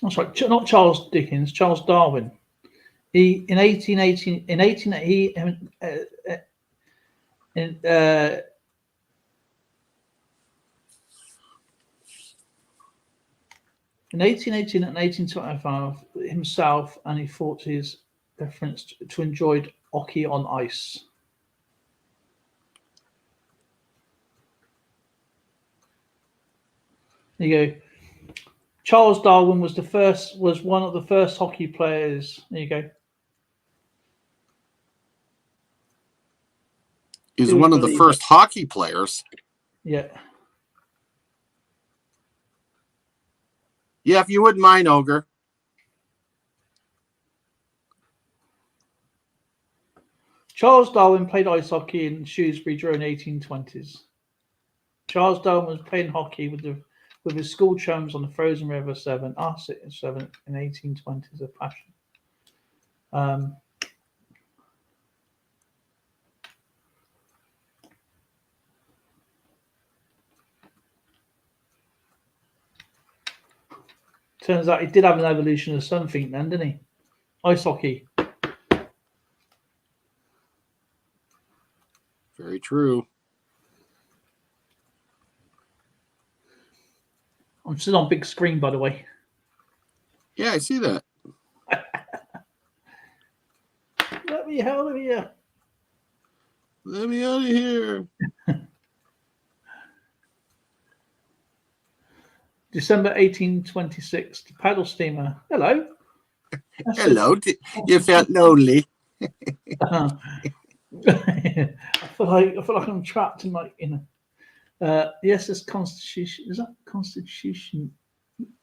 That's right. Not Charles Dickens, Charles Darwin. He in 1818 in 1818 and 1825 himself, and he thought his preference to enjoy hockey on ice. There you go. Charles Darwin was one of the first hockey players. There you go. He's one of the first hockey players. Yeah. Yeah, if you wouldn't mind, Ogre. Charles Darwin played ice hockey in Shrewsbury during the 1820s. Charles Darwin was playing hockey with his school chums on the Frozen River 7 in 1820s, a passion. Turns out he did have an evolution of something then, didn't he? Ice hockey. Very true. I'm still on big screen, by the way. Yeah, I see that. Let me out of here. Let me out of here. December 1826, the paddle steamer. Hello. Hello. You felt lonely. I feel like I'm trapped in the SS Constitution. Is that Constitution?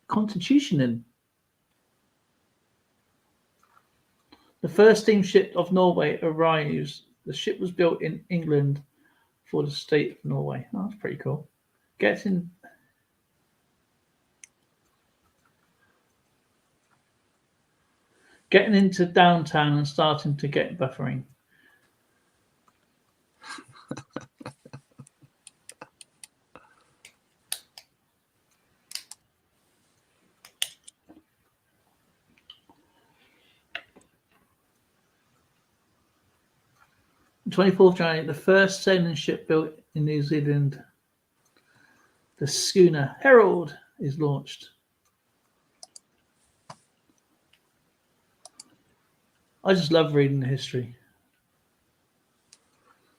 Constitutionen. The first steamship of Norway arrives. The ship was built in England for the state of Norway. Oh, that's pretty cool. Getting into downtown and starting to get buffering. 24th January, the first sailing ship built in New Zealand, the schooner Herald, is launched. I just love reading the history.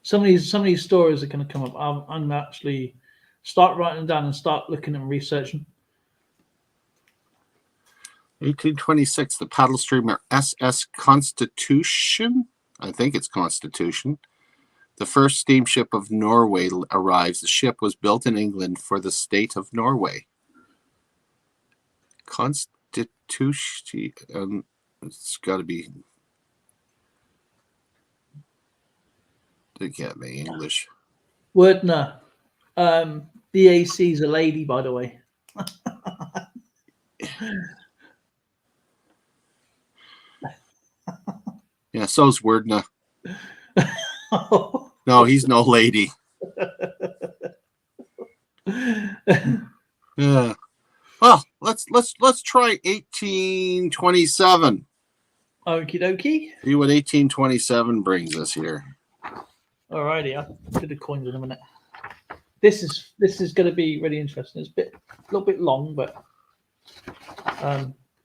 Some of these stories are going to come up. I'm actually start writing them down and start looking and researching. 1826, the paddle steamer SS Constitution. I think it's Constitution. The first steamship of Norway arrives. The ship was built in England for the state of Norway. Constitution. It's got to be. They can't be English. Wordner. BAC is a lady, by the way. Yeah, so's Wordner. No, he's no lady. Yeah. Well, let's try 1827. Okie dokie. See what 1827 brings us here. Alrighty, I'll do the coins in a minute. This is going to be really interesting. It's a little bit long, but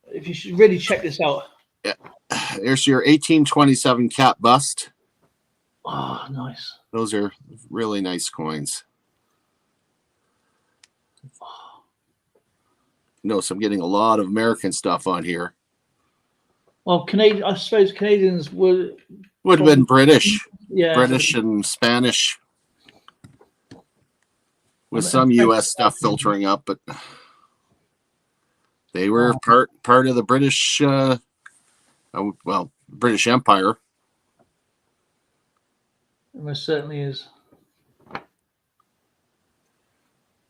if you should really check this out. Yeah. There's your 1827 cat bust. Oh, nice. Those are really nice coins. Notice I'm getting a lot of American stuff on here. Well, I suppose Canadians would have been British. Yeah. British and Spanish. With some US stuff filtering up, but they were part of the British British Empire. It most certainly is.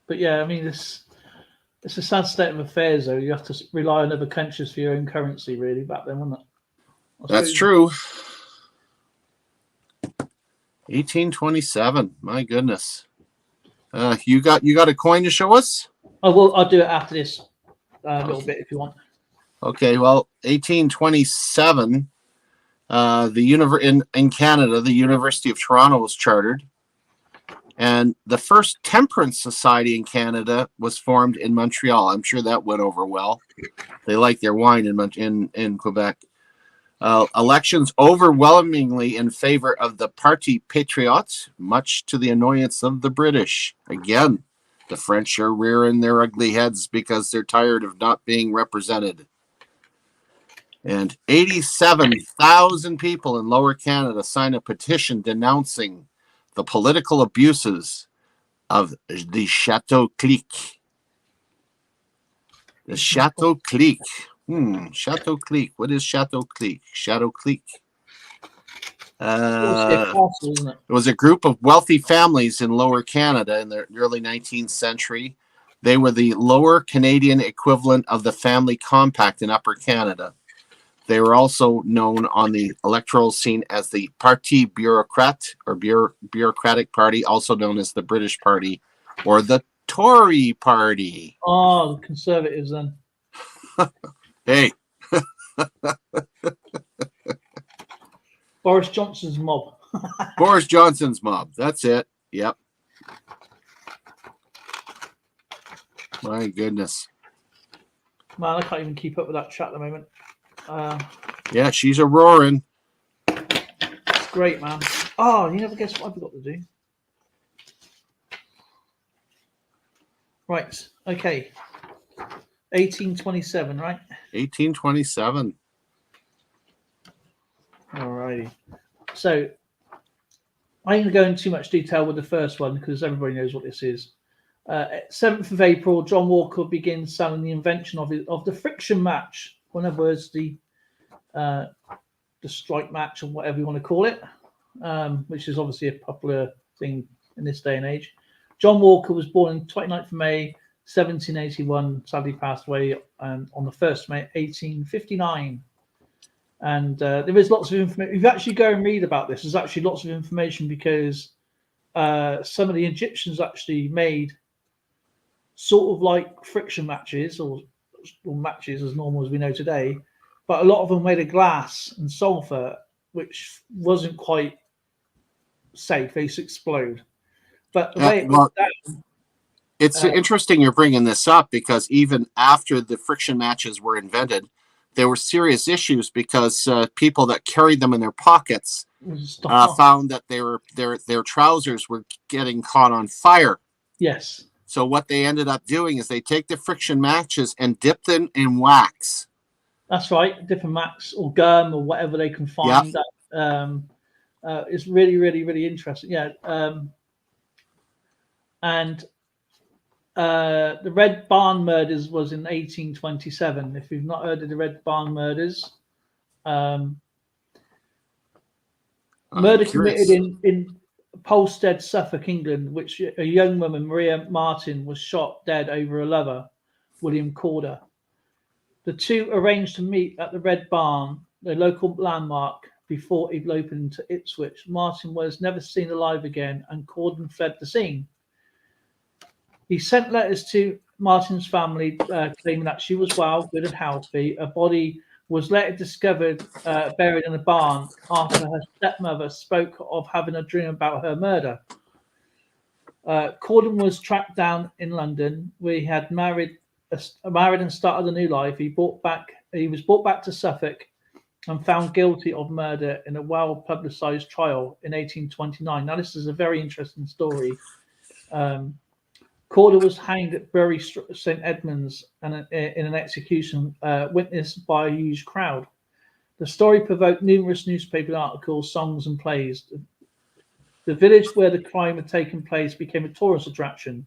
But yeah, I mean, it's a sad state of affairs, though. You have to rely on other countries for your own currency, really, back then, wasn't it? That's true. 1827. My goodness. You got a coin to show us? I'll do it after this little bit if you want. Okay, well, 1827, in Canada, the University of Toronto was chartered, and the first temperance society in Canada was formed in Montreal. I'm sure that went over well. They like their wine in Quebec. Elections overwhelmingly in favor of the Parti Patriote, much to the annoyance of the British. Again, the French are rearing their ugly heads because they're tired of not being represented. And 87,000 people in Lower Canada signed a petition denouncing the political abuses of the Chateau Clique. The Chateau Clique. Chateau Clique. What is Chateau Clique? Chateau Clique. It was a group of wealthy families in Lower Canada in the early 19th century. They were the Lower Canadian equivalent of the Family Compact in Upper Canada. They were also known on the electoral scene as the Parti Bureaucrate or Bureaucratic Party, also known as the British Party or the Tory Party. Oh, the Conservatives then. Hey. Boris Johnson's mob. Boris Johnson's mob. That's it. Yep. My goodness. Man, I can't even keep up with that chat at the moment. Yeah, she's a roaring. It's great, man. Oh, you never guess what I forgot to do. Right. Okay. 1827, right? 1827. Alrighty. So I ain't going to go into too much detail with the first one because everybody knows what this is. 7th of April, John Walker begins selling the invention of the friction match. In other words, the strike match or whatever you want to call it, which is obviously a popular thing in this day and age. John Walker was born on 29th of May, 1781, sadly passed away on the 1st of May, 1859. And there is lots of information. If you actually go and read about this, there's actually lots of information because some of the Egyptians actually made sort of like friction matches or matches as normal as we know today, but a lot of them made of glass and sulfur, which wasn't quite safe. They used to explode. But the way it well, went down, it's interesting you're bringing this up, because even after the friction matches were invented, there were serious issues because people that carried them in their pockets found that their trousers were getting caught on fire. Yes. So what they ended up doing is they take the friction matches and dip them in wax. That's right. Different wax or gum or whatever they can find. It's really, really, really interesting. Yeah. And the Red Barn murders was in 1827. If you've not heard of the Red Barn murders, murder committed in Polstead, Suffolk, England, which a young woman, Maria Martin, was shot dead over a lover, William Corder. The two arranged to meet at the Red Barn, the local landmark, before eloping to Ipswich. Martin was never seen alive again, and Corden fled the scene. He sent letters to Martin's family claiming that she was well, good and healthy. A body was later discovered buried in a barn after her stepmother spoke of having a dream about her murder. Corden was tracked down in London, where he had married and started a new life. He was brought back to Suffolk and found guilty of murder in a well-publicised trial in 1829. Now, this is a very interesting story. Corder was hanged at Bury St Edmunds and in an execution witnessed by a huge crowd. The story provoked numerous newspaper articles, songs, and plays. The village where the crime had taken place became a tourist attraction.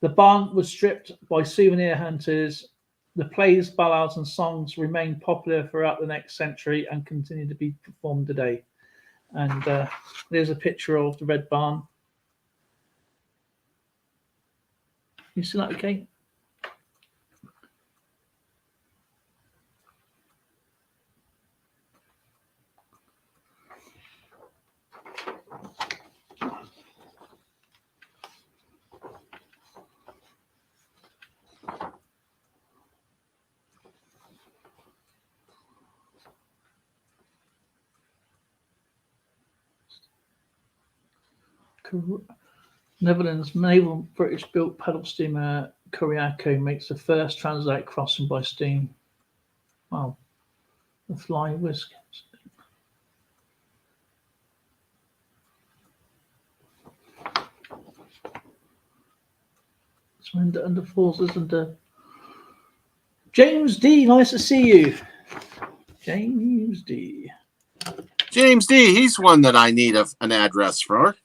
The barn was stripped by souvenir hunters. The plays, ballads, and songs remained popular throughout the next century and continue to be performed today. And there's a picture of the Red Barn. You see that, okay? Netherlands naval British-built paddle steamer Curiaco makes the first transatlantic crossing by steam. Wow, the fly whisk. Surrender under forces under James D. Nice to see you, James D. James D. He's one that I need an address for.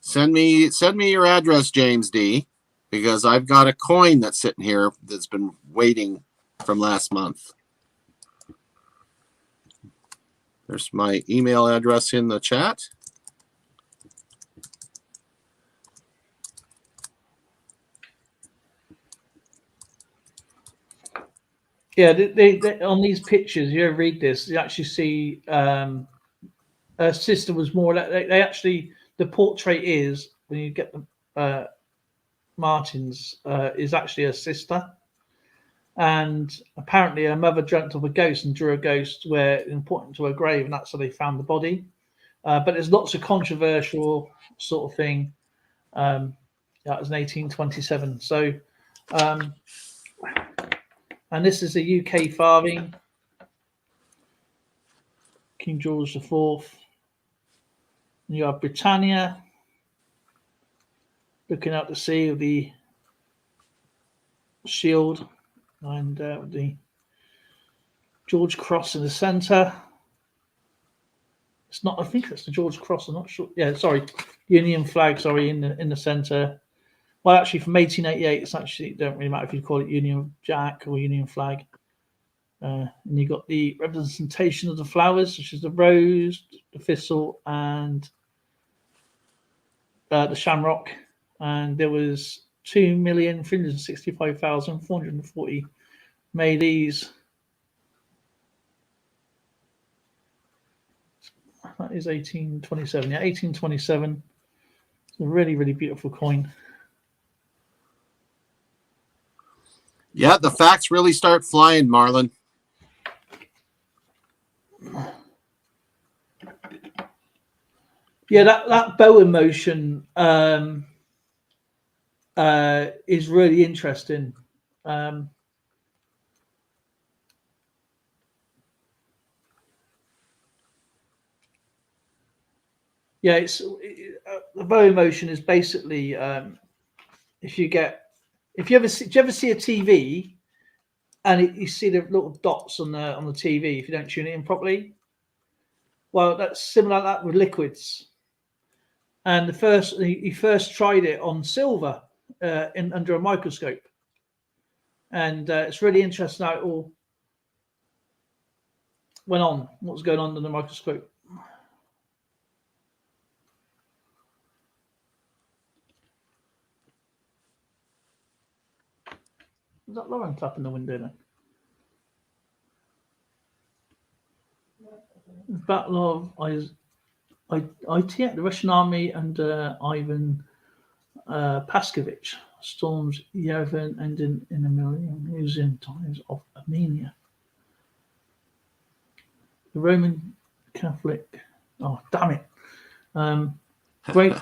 Send me your address, James D., because I've got a coin that's sitting here that's been waiting from last month. There's my email address in the chat. Yeah, they on these pictures, you read this, you actually see her sister was more. They actually, the portrait is, when you get the Martin's, is actually her sister. And apparently her mother dreamt of a ghost and drew a ghost where important to her grave, and that's how they found the body. But there's lots of controversial sort of thing. That was in 1827. So, and this is a UK farthing, King George IV. And you have Britannia looking out to sea with the shield, and the George Cross in the centre. It's not. I think it's the George Cross. I'm not sure. Yeah, sorry, Union flag. Sorry, in the centre. Well, actually, from 1888, it's actually, it don't really matter if you call it Union Jack or Union flag. And you got the representation of the flowers, which is the rose, the thistle, and the shamrock. And there was 2,365,440 made these. That is 1827. Yeah, 1827. It's a really, really beautiful coin. Yeah, the facts really start flying, Marlon. Yeah, that bow emotion is really interesting. Yeah, the bow emotion is basically if you ever see, do you ever see a TV and you see the little dots on the TV if you don't tune it in properly? Well, that's similar like that with liquids. And he first tried it on silver under a microscope, and it's really interesting how it all went on. What was going on under the microscope? Was that Lauren clapping the window then? Battle of It, the Russian army under Ivan Paskovich storms Yerevan, ending in a million museum times of Armenia. The Roman Catholic. Oh, damn it! Great.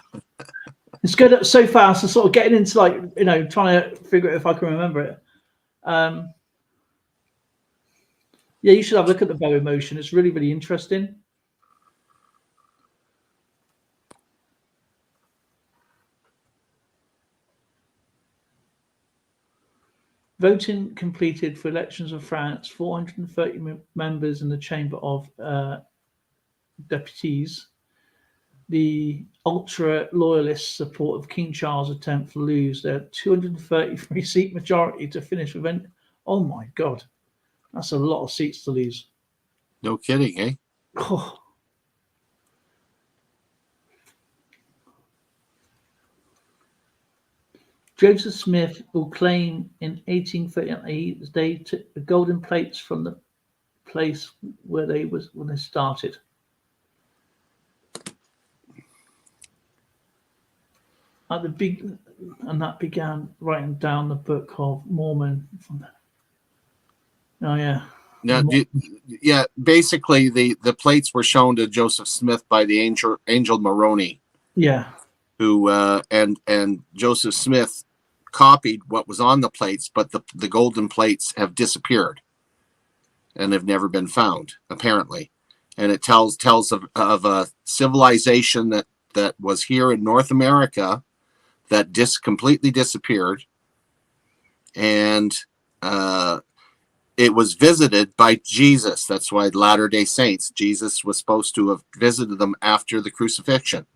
It's good so fast. I'm sort of getting into trying to figure out if I can remember it. Yeah, you should have a look at the bow emotion. It's really, really interesting. Voting completed for elections of France. 430 members in the Chamber of Deputies. The ultra-loyalist support of King Charles attempt to lose their 233-seat majority to finish with. Oh my God, that's a lot of seats to lose. No kidding, eh? Oh. Joseph Smith will claim in 1838 they took the golden plates from the place where when they started. At the big, and that began writing down the Book of Mormon. Oh yeah. Now, yeah. Basically, the plates were shown to Joseph Smith by the angel Moroni. Yeah. Who and Joseph Smith copied what was on the plates, but the golden plates have disappeared and have never been found, apparently. And it tells of a civilization that was here in North America that completely disappeared, and it was visited by Jesus. That's why Latter-day Saints, Jesus was supposed to have visited them after the crucifixion.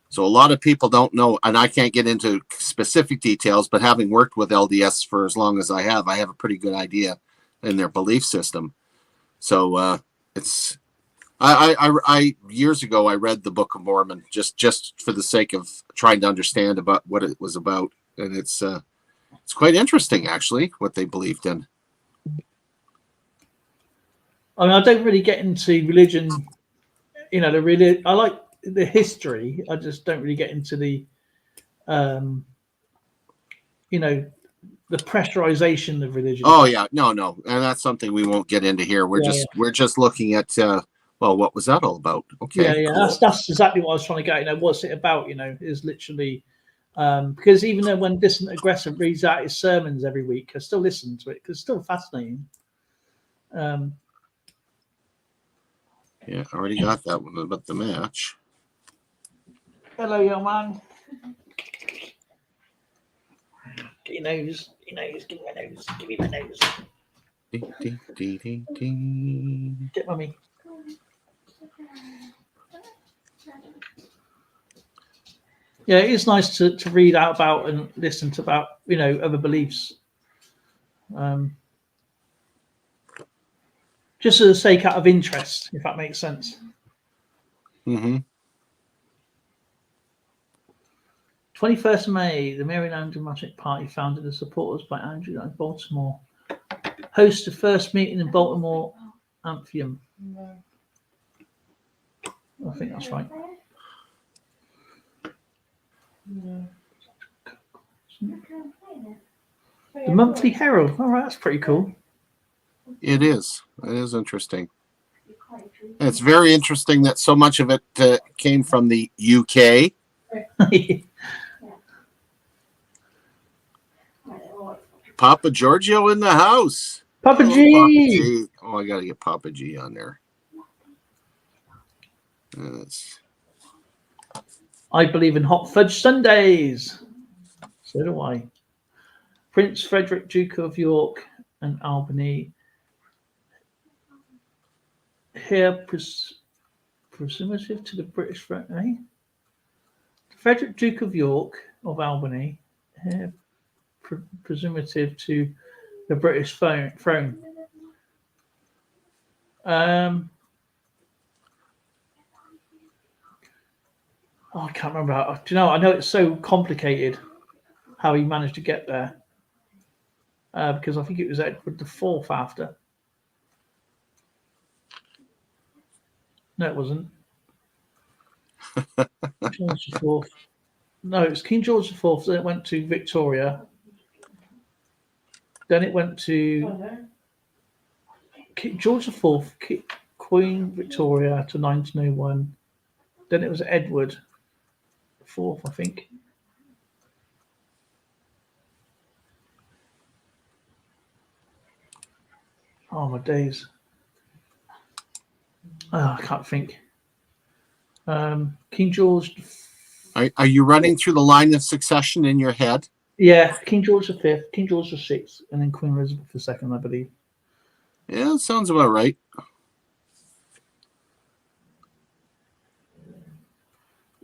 So a lot of people don't know, and I can't get into specific details, but having worked with LDS for as long as I have a pretty good idea in their belief system. So it's I years ago I read the Book of Mormon just for the sake of trying to understand about what it was about, and it's quite interesting actually what they believed in. I mean, I don't really get into religion. I like the history. I just don't really get into the the pressurization of religion. Oh yeah, no, and that's something we won't get into here. We're just looking at well, what was that all about? Okay, yeah. cool. That's exactly what I was trying to get. What's it about? Is literally because even though when Distant Aggressor reads out his sermons every week, I still listen to it because it's still fascinating. Yeah, I already got that one about the match. Hello, young man. Get your nose. Give me my nose. Give me my nose. Ding, ding, ding, ding, ding. Get mummy. Yeah, it is nice to read out about and listen to about other beliefs. Just for the sake out of interest, if that makes sense. Mm-hmm. 21st of May, the Maryland Democratic Party, founded as supporters by Andrew in Baltimore, hosts the first meeting in Baltimore Amphitheater. I think that's right. The Monthly Herald. All right, that's pretty cool. It is. It is interesting. And it's very interesting that so much of it came from the UK. Papa Giorgio in the house. Papa Hello, G. Papa G. Oh, I got to get Papa G on there. I believe in hot fudge sundaes. So do I. Prince Frederick, Duke of York and Albany. Here, presumptive to the British, eh? Frederick, Duke of York of Albany. Here, presumptive to the British throne. I can't remember. Do you know? I know it's so complicated how he managed to get there. Because I think it was Edward IV after. No, it wasn't. George IV. No, it was King George IV. Then it went to Victoria. Then it went to George IV, Queen Victoria to 1901. Then it was Edward IV, I think. Oh, my days. Oh, I can't think. King George. Are you running through the line of succession in your head? Yeah, King George V, King George VI, and then Queen Elizabeth II, I believe. Yeah, sounds about right.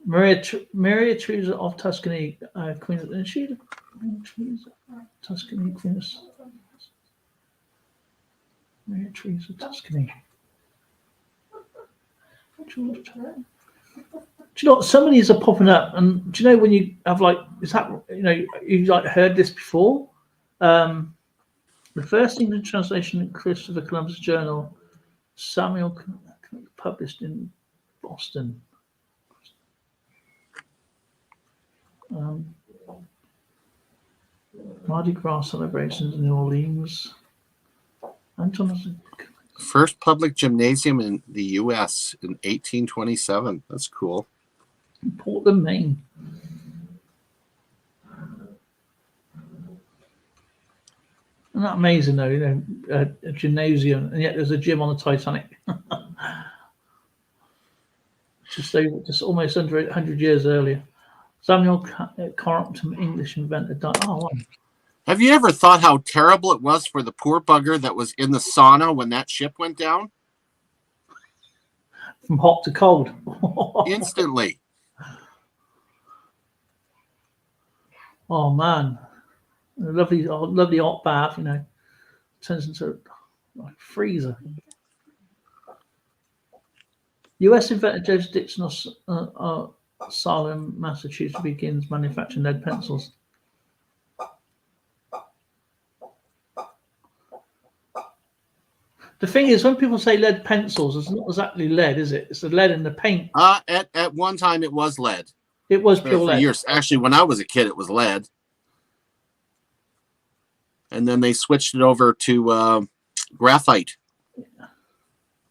Maria Theresa of Tuscany, Queen. Is she the Maria Theresa of Tuscany, Queen? Maria Theresa of Tuscany. George. Do you know what? Some of these are popping up, and do you know when you have like, is that, you know, you've like heard this before? The first English translation in Christopher Columbus Journal, Samuel, published in Boston. Mardi Gras celebrations in New Orleans. First public gymnasium in the U.S. in 1827. That's cool. Portland, Maine. Isn't that amazing, though? You know, a gymnasium, and yet there's a gym on the Titanic. just almost under 100 years earlier. Samuel Crompton, English inventor, died. Oh, wow. Have you ever thought how terrible it was for the poor bugger that was in the sauna when that ship went down? From hot to cold. Instantly. Oh, man. A lovely hot bath, you know, turns into like a freezer. U.S. inventor Joseph Dixon of Salem, Massachusetts, begins manufacturing lead pencils. The thing is, when people say lead pencils, it's not exactly lead, is it? It's the lead in the paint. At one time, it was lead. It was pure lead. Years. Actually, when I was a kid, it was lead. And then they switched it over to graphite.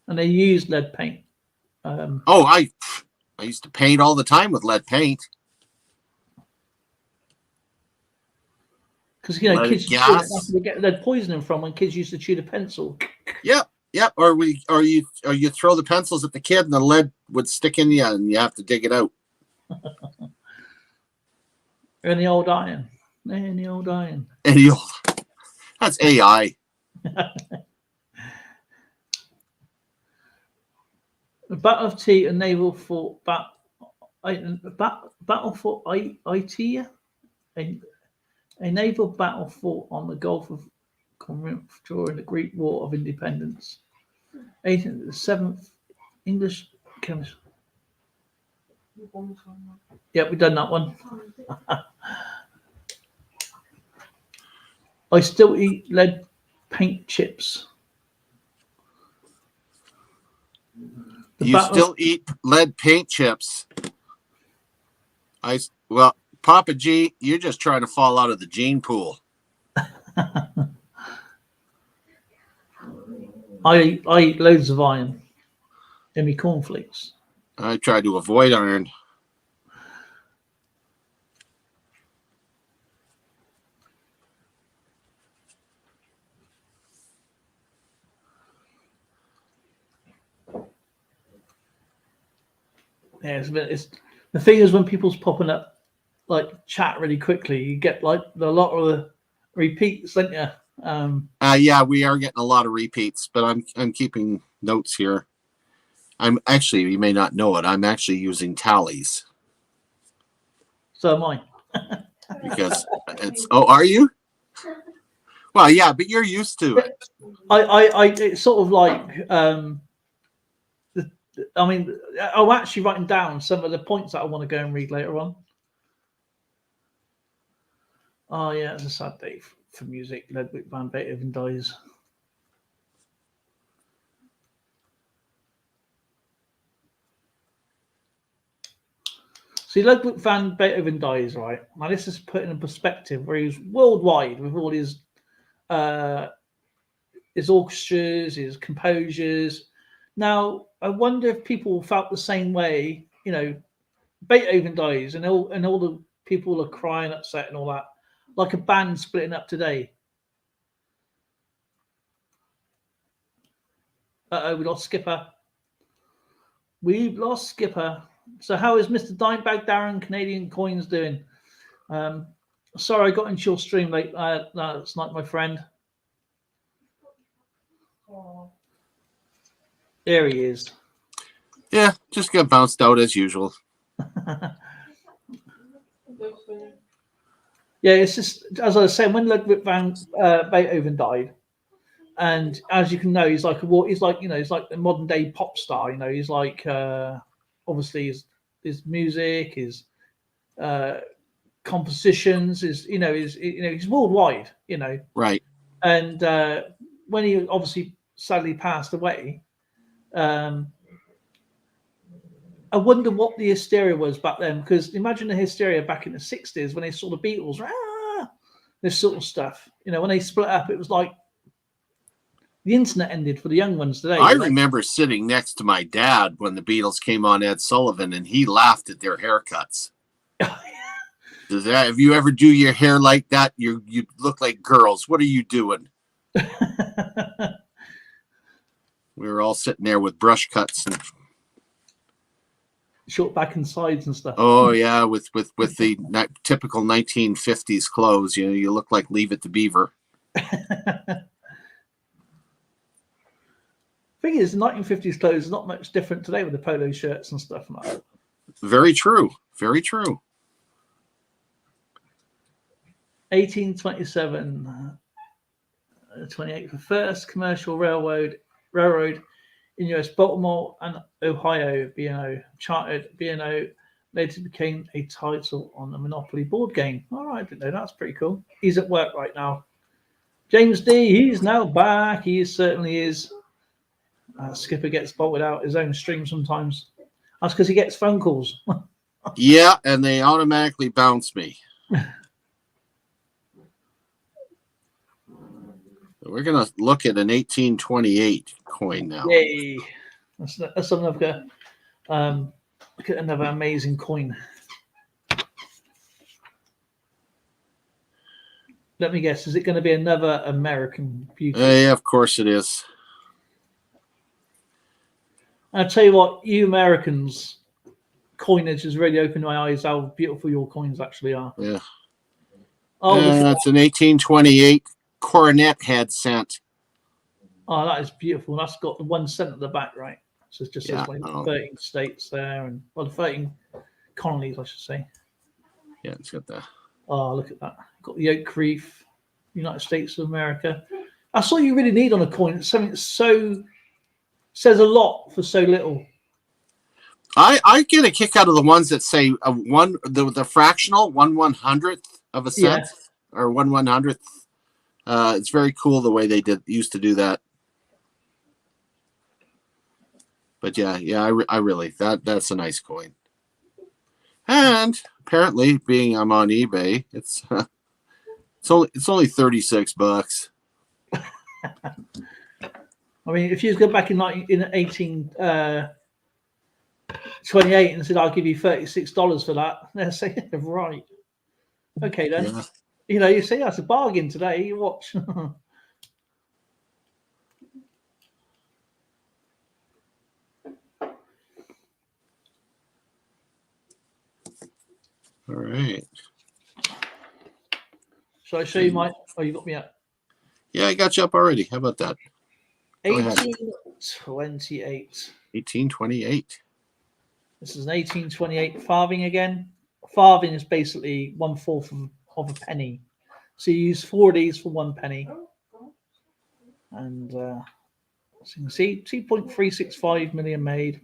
And they used lead paint. I used to paint all the time with lead paint. Because, you know, kids get lead poisoning from when kids used to chew the pencil. Yep. Or you throw the pencils at the kid and the lead would stick in you and you have to dig it out. Any old iron. That's AI. The Battle of Tea, a naval fort, battle fort Itea, a naval battle fort on the Gulf of Corinth during the Greek War of Independence. 7th English chemist. Yeah, we've done that one. I still eat lead paint chips. Still eat lead paint chips. Papa G, you're just trying to fall out of the gene pool. I eat loads of iron. in me cornflakes. I try to avoid iron. Yeah, it's the thing is when people's popping up like chat really quickly, you get like a lot of the repeats, don't you? Yeah, we are getting a lot of repeats, but I'm keeping notes here. I'm actually, you may not know it, I'm actually using tallies So am I. because it's. Oh, are you? Well, yeah, but you're used to it. I it's sort of like I mean, I'm actually writing down some of the points that I want to go and read later on. Oh yeah, it's a sad day for music. Ludwig van Beethoven dies. See, Ludwig van Beethoven dies, right? Now this is put in a perspective where he's worldwide with all his orchestras, his composers. Now, I wonder if people felt the same way. You know, Beethoven dies, and all the people are crying, upset, and all that, like a band splitting up today. We lost Skipper. We've lost Skipper. So how is Mr. Dimebag Darren Canadian Coins doing? Sorry, I got into your stream late last night, my friend. There he is. Yeah, just get bounced out as usual. Yeah, it's just as I was saying, when Ludwig van Beethoven died, and as you can know, he's like a modern day pop star. You know, he's like obviously his music, his compositions, he's worldwide. You know, Right. and when he obviously sadly passed away, I wonder what the hysteria was back then, because imagine the hysteria back in the 60s when they saw the Beatles, this sort of stuff. You know, when they split up, it was like the internet ended for the young ones today. I remember sitting next to my dad when the Beatles came on Ed Sullivan, and he laughed at their haircuts. Have you ever do your hair like that? You look like girls. What are you doing? We were all sitting there with brush cuts and short back and sides and stuff. Oh yeah, with the typical 1950s clothes, you look like Leave It to Beaver. Thing is, 1950s clothes is not much different today with the polo shirts and stuff like that. Very true. Very true. 1827, 28, the first commercial railroad in US Baltimore and Ohio, B&O, chartered B&O, later became a title on the Monopoly board game. All right, I didn't know. That's pretty cool. He's at work right now. James D, he's now back. He certainly is. Skipper gets bolted out his own stream sometimes. That's because he gets phone calls. Yeah, and they automatically bounce me. We're going to look at an 1828 coin now. Yay. That's another, look at another amazing coin. Let me guess, is it going to be another American beauty? Yeah, of course it is. I'll tell you what, you Americans, coinage has really opened my eyes how beautiful your coins actually are. Yeah. Oh, that's an 1828 coronet head cent. Oh, that is beautiful. That's got the 1 cent at the back, right? So it just says like 13 states there, and well, 13 colonies, I should say. Yeah, it's got that. Oh, look at that. Got the oak reef, United States of America. That's all you really need on a coin. It's something that says a lot for so little. I get a kick out of the ones that say the fractional 1/100th of a cent, or 1/100th. It's very cool the way they used to do that. But yeah, I really that's a nice coin. And apparently, being I'm on eBay, it's only $36. I mean, if you go back in 18 28 and said, I'll give you $36 for that. They'll say, right. Okay, then. Yeah. You know, you say that's a bargain today. You watch. All right. Shall I show you my? Oh, you got me up. Yeah, I got you up already. How about that? Go ahead. 1828. 1828. This is an 1828 farthing again. Farthing is basically 1/4 of a penny. So you use 4 of these for 1 penny. And so you can see 2.365 million made.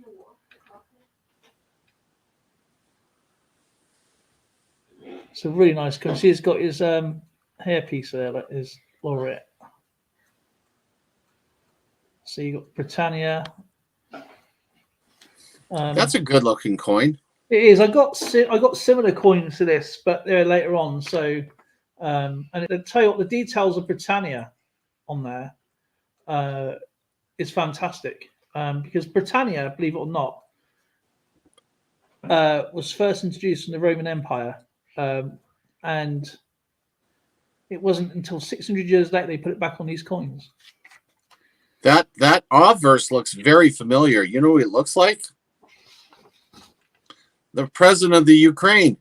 So really nice. Can you see he's got his hairpiece there, like his laureate. So you got Britannia. That's a good looking coin. It is. I got similar coins to this, but they're later on. So, and it'll tell you what the details of Britannia on there is fantastic because Britannia, believe it or not, was first introduced in the Roman Empire, and it wasn't until 600 years later they put it back on these coins. That obverse looks very familiar. You know what it looks like? The president of the Ukraine.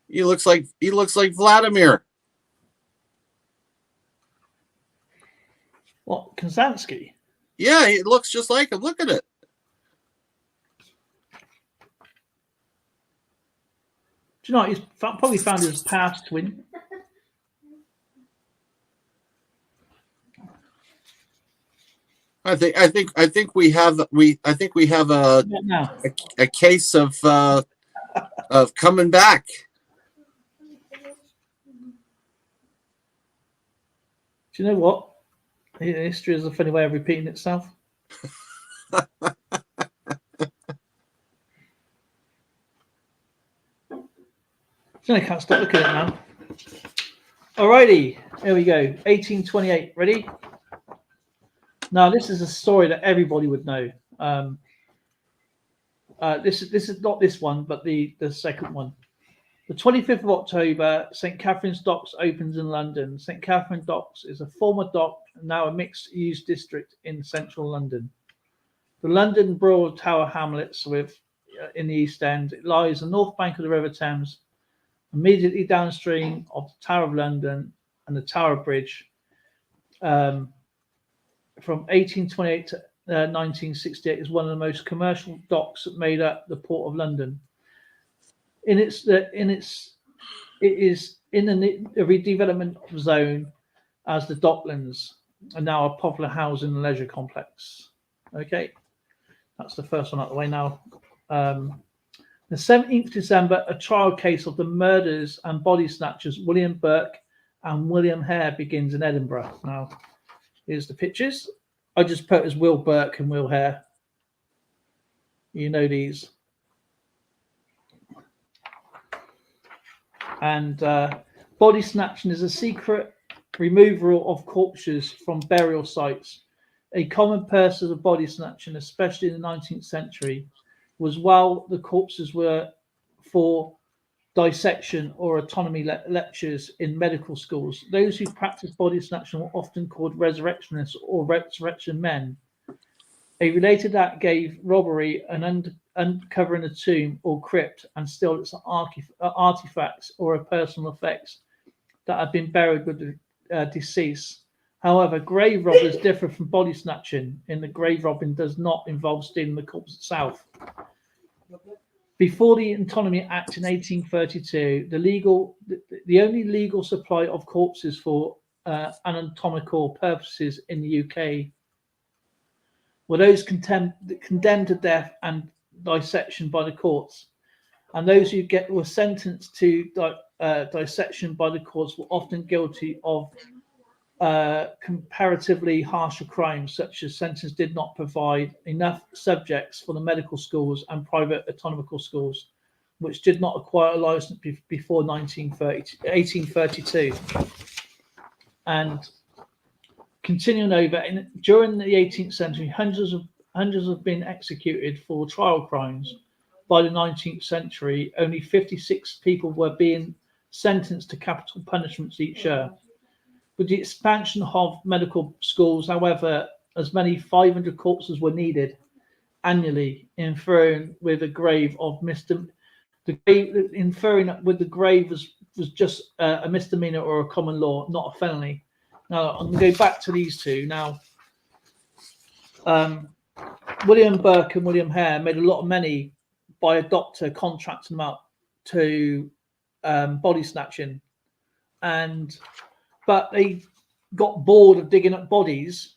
He looks like Vladimir. What, Kazansky? Yeah, it looks just like him. Look at it. Do you know what? He's probably found his past twin. I think we have a case of coming back. Do you know what? History is a funny way of repeating itself. I can't stop looking at it now. Alrighty, here we go. 1828. Ready? Now this is a story that everybody would know. This is not this one, but the second one. The 25th of October, St. Catherine's Docks opens in London. St. Catherine Docks is a former dock, now a mixed-use district in central London. The London Broad Tower hamlets in the East End. It lies on the north bank of the River Thames, immediately downstream of the Tower of London and the Tower Bridge. From 1828 to 1968 is one of the most commercial docks that made up the Port of London. It is in a redevelopment zone as the Docklands, and now a popular housing and leisure complex. Okay, that's the first one out of the way now. The 17th December, a trial case of the murders and body snatchers William Burke and William Hare begins in Edinburgh. Now, here's the pictures. I just put as Will Burke and Will Hare. You know these. And body snatching is a secret removal of corpses from burial sites. A common purpose of body snatching, especially in the 19th century, was while the corpses were for dissection or autonomy lectures in medical schools. Those who practiced body snatching were often called resurrectionists or resurrection men. A related act gave robbery and uncovering a tomb or crypt and steal its artifacts or personal effects that had been buried with the deceased. However, grave robbers differ from body snatching in that grave robbing does not involve stealing the corpse itself. Before the Autonomy Act in 1832, the only legal supply of corpses for anatomical purposes in the UK were those condemned to death and dissection by the courts, and those who were sentenced to dissection by the courts were often guilty of comparatively harsher crimes, such as sentences did not provide enough subjects for the medical schools and private autonomical schools, which did not acquire a license before 1832. And continuing over, during the 18th century, hundreds of hundreds have been executed for trial crimes. By the 19th century, only 56 people were being sentenced to capital punishments each year. With the expansion of medical schools, however, as many 500 corpses were needed annually, inferring with the grave of inferring with the grave was just a misdemeanor or a common law, not a felony. Now I'm going to go back to these two. Now, William Burke and William Hare made a lot of money by a doctor contracting them out to body snatching, but they got bored of digging up bodies,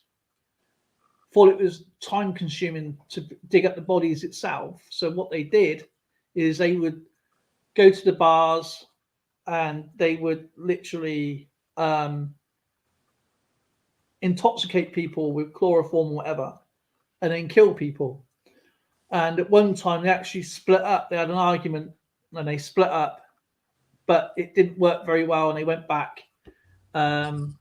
thought it was time consuming to dig up the bodies itself. So what they did is they would go to the bars and they would literally intoxicate people with chloroform or whatever, and then kill people. And at one time they actually split up. They had an argument and they split up, but it didn't work very well, and they went back. And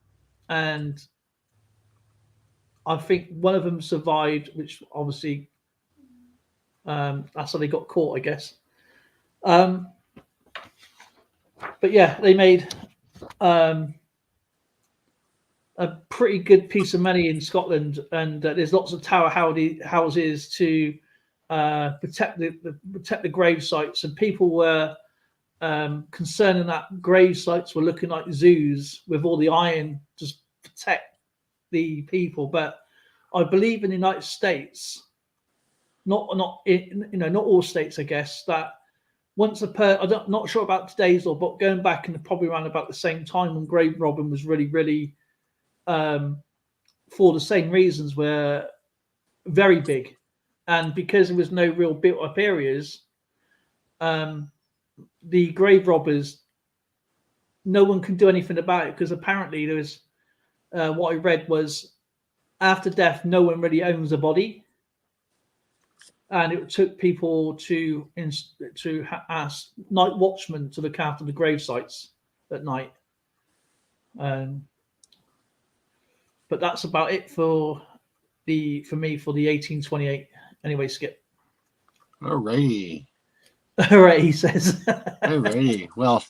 I think one of them survived, which obviously that's how they got caught, I guess. But yeah, they made a pretty good piece of money in Scotland, and there's lots of tower houses to protect the grave sites, and people were concerned that grave sites were looking like zoos with all the iron to protect the people. But I believe in the United States, not all states, I guess, that once I'm not sure about today's law, but going back and probably around about the same time when grave robbing was really, really for the same reasons were very big, and because there was no real built up areas, the grave robbers, no one can do anything about it, because apparently there was what I read was after death no one really owns a body, and it took people to ask night watchmen to look after the grave sites at night. But that's about it for me for the 1828. Anyway, Skip. Alrighty. All right, he says. Alrighty. Well,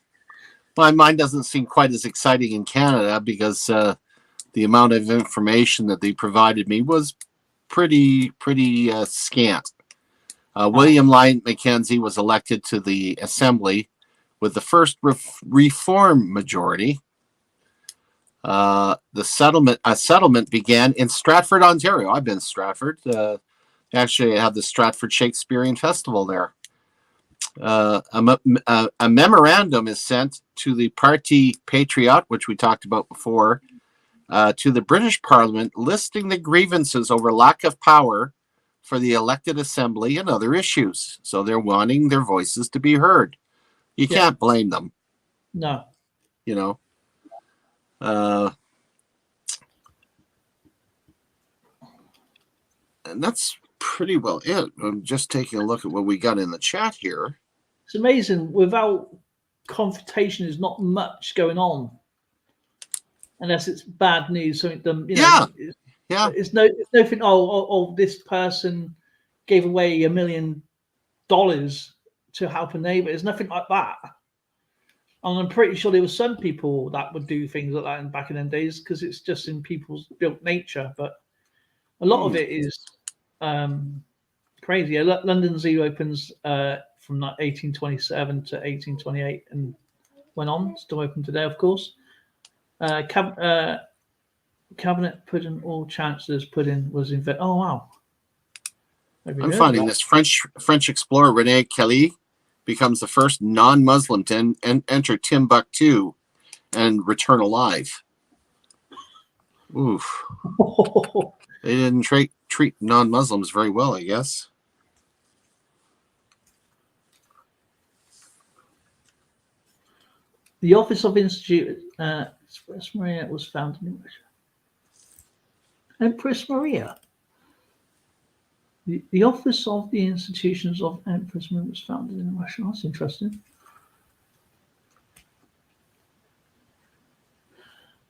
mine doesn't seem quite as exciting in Canada, because the amount of information that they provided me was pretty scant. William Lyon Mackenzie was elected to the Assembly with the first reform majority. A settlement began in Stratford, Ontario. I've been to Stratford. Actually, I had the Stratford Shakespearean Festival there. A memorandum is sent to the Parti Patriote, which we talked about before, to the British Parliament, listing the grievances over lack of power for the elected assembly and other issues. So they're wanting their voices to be heard. You can't blame them. No. You know. And that's pretty well it. I'm just taking a look at what we got in the chat here. It's amazing. Without confrontation, there's not much going on, unless it's bad news. Something, it's nothing. Oh, this person gave away $1 million to help a neighbor. There's nothing like that. And I'm pretty sure there were some people that would do things like that back in them days, because it's just in people's built nature. But a lot of it is crazy. London Zoo opens from 1827 to 1828 and went on. Still open today, of course. Cabinet pudding, all chancellors pudding was invented. Oh wow! I'm finding this French explorer René Kelly becomes the first non-Muslim to enter Timbuktu and return alive. Oof. They didn't treat non-Muslims very well, I guess. The Office of Institute Empress Maria was founded in Russia. Empress Maria. The Office of the Institutions of Empress Maria was founded in Russia. That's interesting.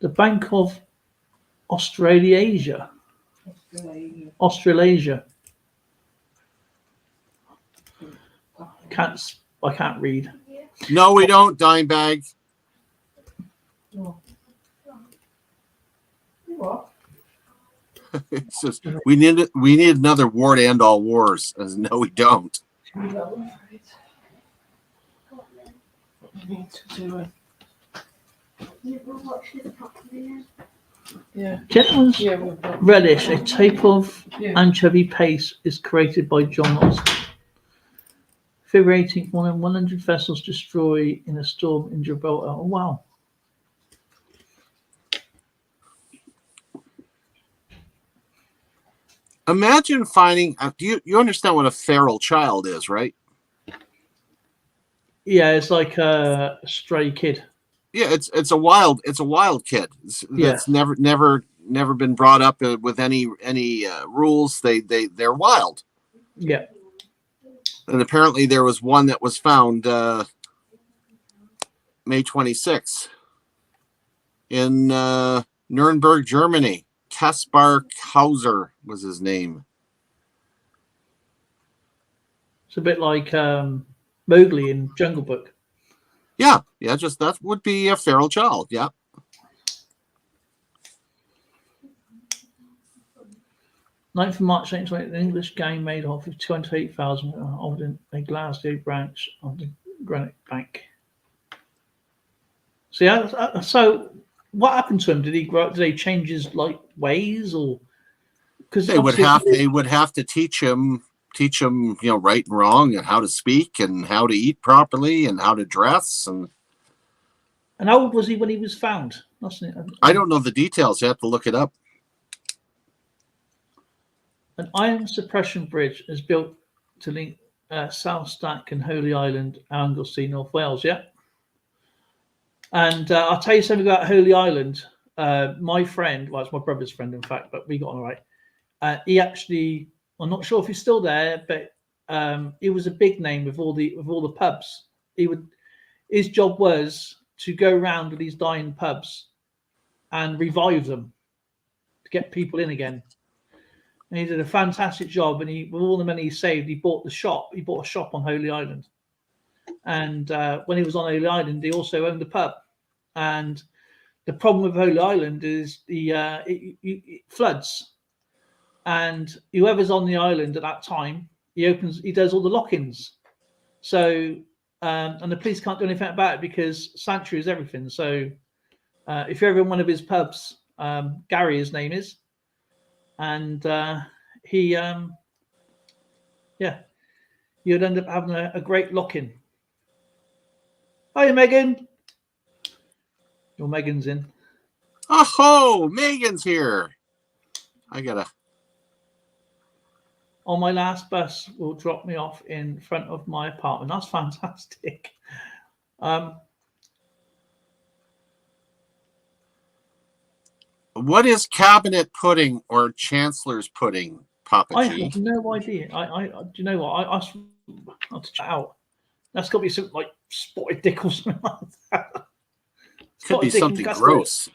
The Bank of Australasia. I can't read. No, we don't, Dimebag. It's just, we need another war to end all wars. As no, we don't. Gentleman's relish, a type of anchovy paste, is created by John Austin. February 18th, more than 100 vessels destroyed in a storm in Gibraltar. Oh, wow. Imagine finding. You understand what a feral child is, right? Yeah, it's like a stray kid. Yeah, it's a wild kid. That's never been brought up with any rules. They're wild. Yeah. And apparently there was one that was found May 26th in Nuremberg, Germany. Kaspar Kauser was his name. It's a bit like Mowgli in Jungle Book. Yeah, just that would be a feral child. Yeah. 9th of March 1920, an English gang made off with 208,000 of a Glasgow branch of the Granite Bank. So what happened to him? Did he grow up? Did he change his ways, or because they would have to teach him, right and wrong, and how to speak and how to eat properly and how to dress. And how old was he when he was found? I don't know the details. You have to look it up. An iron suppression bridge is built to link South Stack and Holy Island, Anglesey, North Wales. Yeah. And I'll tell you something about Holy Island. My friend, well, it's my brother's friend, in fact, but we got on all right. He actually, I'm not sure if he's still there, but he was a big name with all the pubs. His job was to go around to these dying pubs and revive them to get people in again. And he did a fantastic job. And with all the money he saved, he bought a shop on Holy Island. And when he was on Holy Island, he also owned a pub. And the problem with Holy Island is it floods. And whoever's on the island at that time, he does all the lock-ins. So, and the police can't do anything about it because sanctuary is everything. So, if you're ever in one of his pubs, Gary, his name is, and you'd end up having a great lock-in. Hi, Megan. Your Megan's in. Oh, Megan's here. On my last bus will drop me off in front of my apartment. That's fantastic. What is cabinet pudding or chancellor's pudding, Papa I G? have no idea. Do you know what? I'll check out. That's got to be something like spotted dick or something like that. Could be something gross.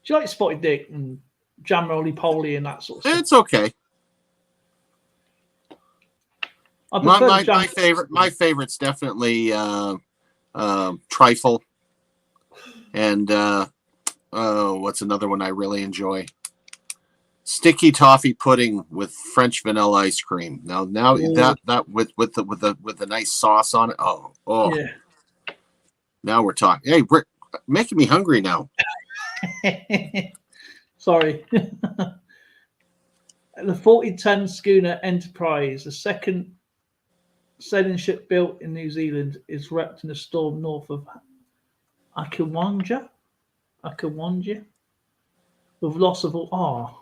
Do you like spotted dick and jam roly-poly and that sort of stuff? It's okay. My favorite's definitely trifle, and what's another one I really enjoy? Sticky toffee pudding with French vanilla ice cream. Now that with the nice sauce on it. Oh yeah. Now we're talking. Hey, Rick, making me hungry now. Sorry. The 40-ton schooner Enterprise, the second sailing ship built in New Zealand, is wrecked in a storm north of Akawanja, with loss of all.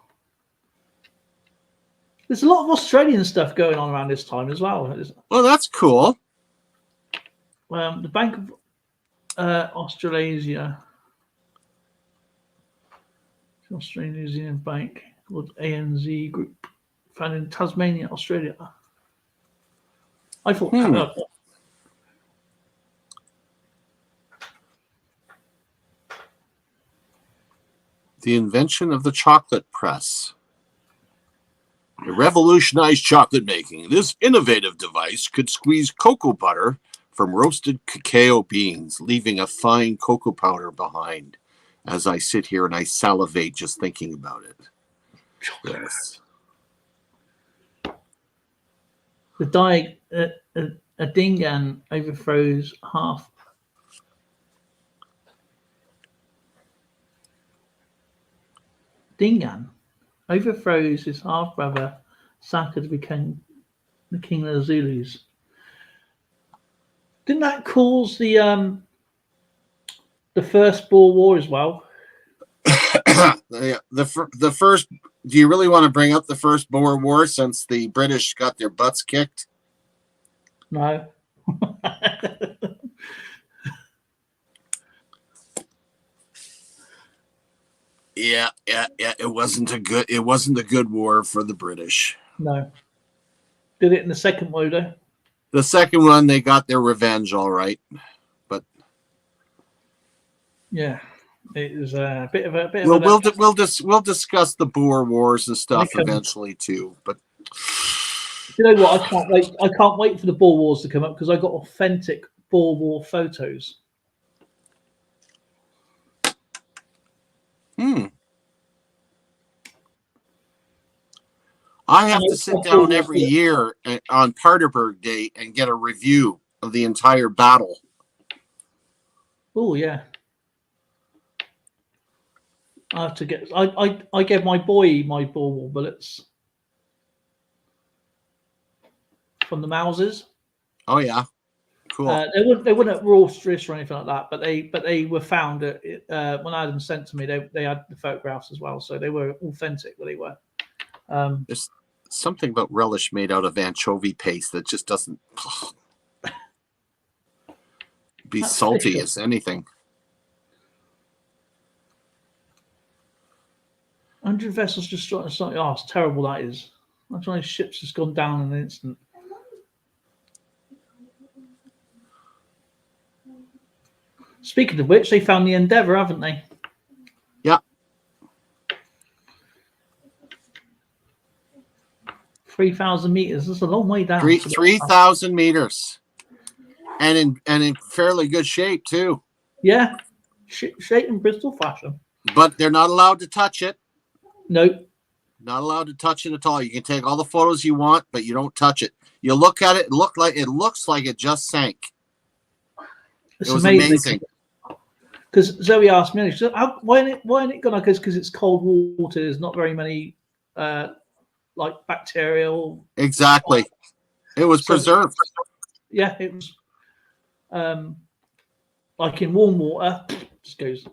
There's a lot of Australian stuff going on around this time as well. Well, that's cool. The Bank of Australasia, Australian New Zealand Bank, called ANZ Group, found in Tasmania, Australia. I thought the invention of the chocolate press. It revolutionized chocolate making. This innovative device could squeeze cocoa butter from roasted cacao beans, leaving a fine cocoa powder behind. As I sit here and I salivate just thinking about it. Yes. A dingan overthrows half. Dingan overthrows his half brother Saka to become the king of the Zulus. Didn't that cause the First Boer War as well? The first. Do you really want to bring up the First Boer War since the British got their butts kicked? No. Yeah. It wasn't a good war for the British. No. Did it in the second war, though? The second one, they got their revenge, all right. But yeah, it was a bit of a. We'll discuss the Boer Wars and stuff eventually too. But you know what? I can't wait. I can't wait for the Boer Wars to come up because I got authentic Boer War photos. I have to sit down every year on Paardeberg Day and get a review of the entire battle. Oh yeah. I have to get. I gave my boy my Boer War bullets from the Mausers. Oh yeah, cool. They weren't at raw stress or anything like that, but they were found at, when I had them sent to me. They had the photographs as well, so they were authentic. But they were. There's something about relish made out of anchovy paste that just doesn't be salty as anything. 100 vessels destroyed. Oh, it's terrible. That is. That's why ships just gone down in an instant. Speaking of which, they found the Endeavour, haven't they? Yeah. 3,000 meters. That's a long way down. 3,000 meters, and in fairly good shape too. Yeah, shape in Bristol fashion. But they're not allowed to touch it. Nope. Not allowed to touch it at all. You can take all the photos you want, but you don't touch it. You look at it. It looks like it just sank. It's it was amazing. Because Zoe asked me, why ain't it gone? Because it's cold water. There's not very many like bacterial. Exactly. It was preserved. Yeah, it was. Like in warm water, just goes.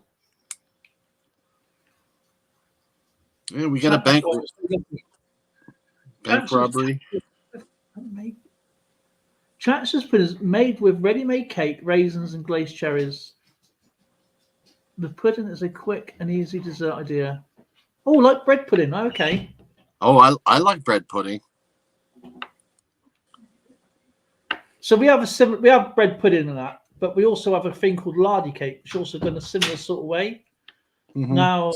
Yeah, we got a bank robbery. Chancellor's pudding is made with ready-made cake, raisins, and glazed cherries. The pudding is a quick and easy dessert idea. Oh, like bread pudding. Okay. Oh, I like bread pudding. So we have bread pudding and that, but we also have a thing called lardy cake, which also done a similar sort of way. Mm-hmm. Now,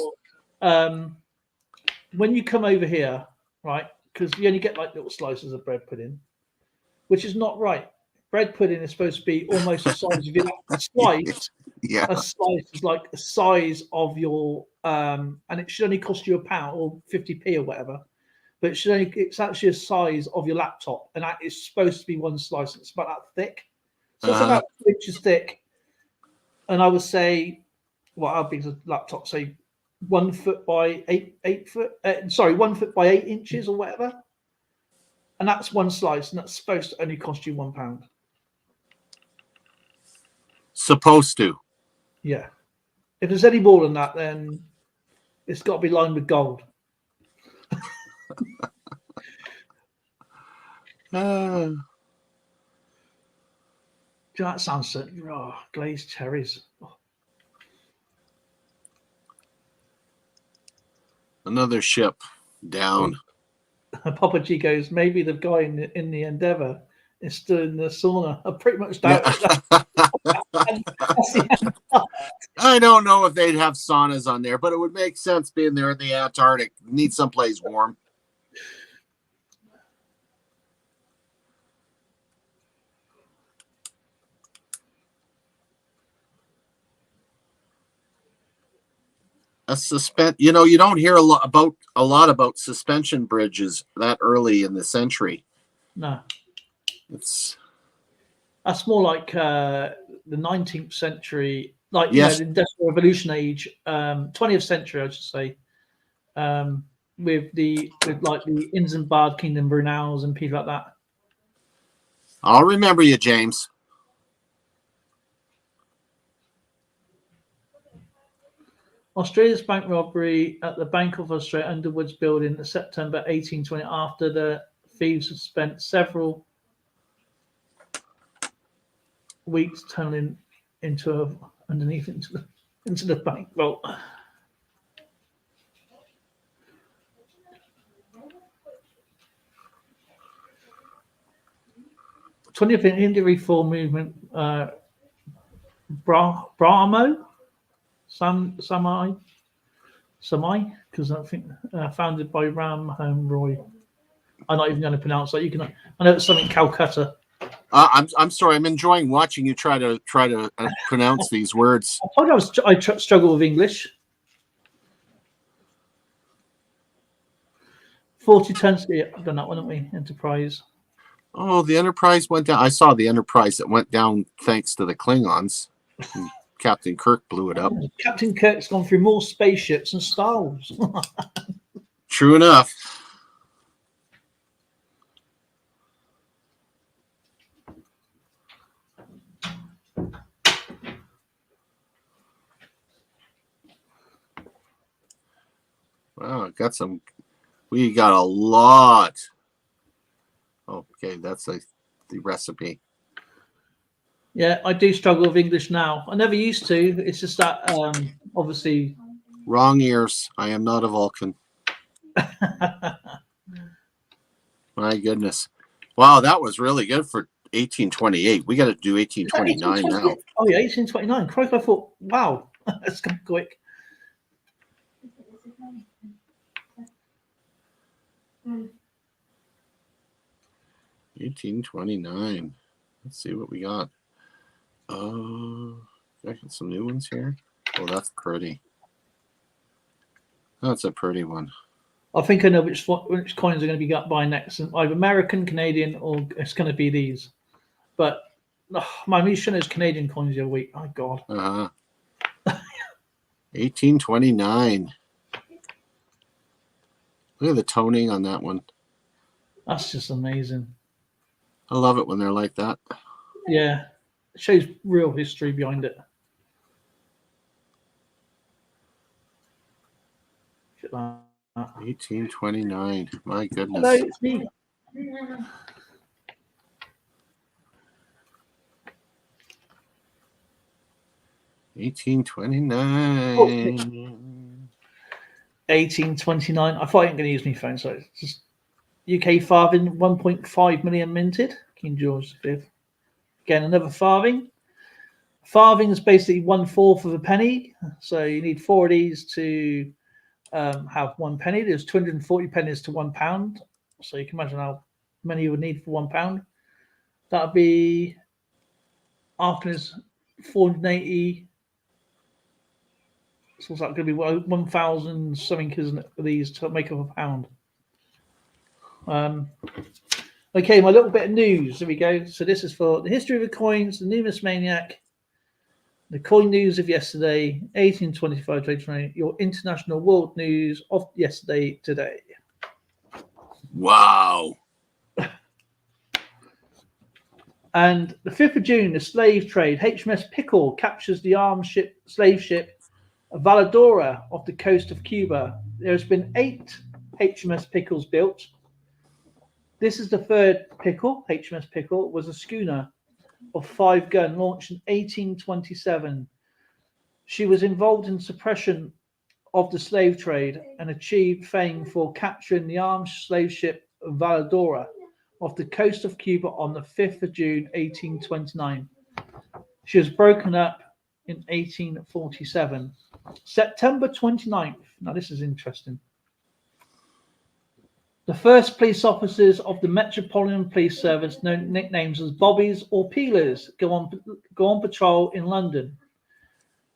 when you come over here, right, because you only get like little slices of bread pudding, which is not right. Bread pudding is supposed to be almost the size of your slice. Yeah. A slice is like the size of your, and it should only cost you £1 or 50p or whatever. But it's actually a size of your laptop, and that is supposed to be one slice. It's about that thick. So it's about 2 inches thick. And I would say, well, how big is a laptop? Say 1 foot by 8 foot. 1 foot by 8 inches or whatever. And that's one slice, and that's supposed to only cost you £1. Supposed to. Yeah. If there's any more than that, then it's got to be lined with gold. That sounds so. Oh, glazed cherries. Oh. Another ship down. Papa G goes, maybe the guy in the Endeavour is still in the sauna. I pretty much doubt it. I don't know if they'd have saunas on there, but it would make sense being there in the Antarctic. Need someplace warm. You know, you don't hear a lot about suspension bridges that early in the century. No, It's that's more like the 19th century, like yes, the Industrial Revolution age, 20th century, I should say, with like the Isambard Kingdom, Brunels, and people like that. I'll remember you, James. Australia's bank robbery at the Bank of Australia Underwoods building in September 1820, after the thieves had spent several weeks tunneling underneath into the bank vault. The 20th Indian Reform Movement, Brahmo, Samai, because I think founded by Ram Mohan Roy. I'm not even going to pronounce that. I know it's something Calcutta. I'm sorry. I'm enjoying watching you try to pronounce these words. I told you I struggle with English. 40 tons. Yeah, I've done that one, haven't we? Enterprise. Oh, the Enterprise went down. I saw the Enterprise that went down thanks to the Klingons. Captain Kirk blew it up. Captain Kirk's gone through more spaceships than Star Wars. True enough. Wow, we got a lot. Okay, that's the recipe. Yeah, I do struggle with English now. I never used to. It's just that obviously. Wrong ears. I am not a Vulcan. My goodness. Wow, that was really good for 1828. We got to do 1829 now. Oh yeah, 1829. Crikey, I thought, wow, that's come quick. 1829. Let's see what we got. I got some new ones here. Oh, that's pretty. That's a pretty one. I think I know which coins are going to be got by next. Either American, Canadian, or it's going to be these. But my mission is Canadian coins the other week. Oh God. 1829. Look at the toning on that one. That's just amazing. I love it when they're like that. Yeah. It shows real history behind it. 1829. My goodness. Hello, it's me. 1829. 1829. I thought I ain't going to use my phone, so it's just UK farthing, 1.5 million minted. King George V. Again, another farthing. Farthing is basically 1/4 of a penny, so you need 4 of these to have 1 penny. There's 240 pennies to £1, so you can imagine how many you would need for £1. That would be after this 480. So what's that going to be? 1,000 something, isn't it, for these to make up a pound? Okay, my little bit of news. There we go. So this is for the history of the coins, the Numismaniac, the coin news of yesterday, 1825 to 1820, your international world news of yesterday, today. Wow. And the 5th of June, the slave trade, HMS Pickle captures the armed slave ship Valadora off the coast of Cuba. There's been 8 HMS Pickles built. This is the 3rd Pickle. HMS Pickle was a schooner of 5 gun launched in 1827. She was involved in suppression of the slave trade and achieved fame for capturing the armed slave ship Valadora off the coast of Cuba on the 5th of June, 1829. She was broken up in 1847. September 29th. Now, this is interesting. The first police officers of the Metropolitan Police Service, known nicknames as Bobbies or Peelers, go on patrol in London.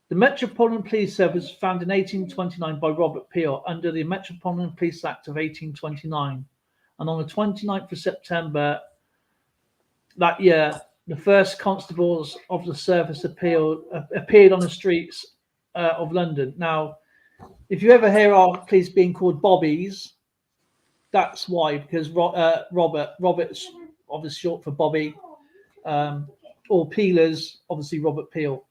The Metropolitan Police Service was founded in 1829 by Robert Peel under the Metropolitan Police Act of 1829. And on the 29th of September that year, the first constables of the service appeared on the streets of London. Now, if you ever hear our police being called bobbies, that's why, because Robert's obviously short for Bobby, or Peelers, obviously Robert Peel.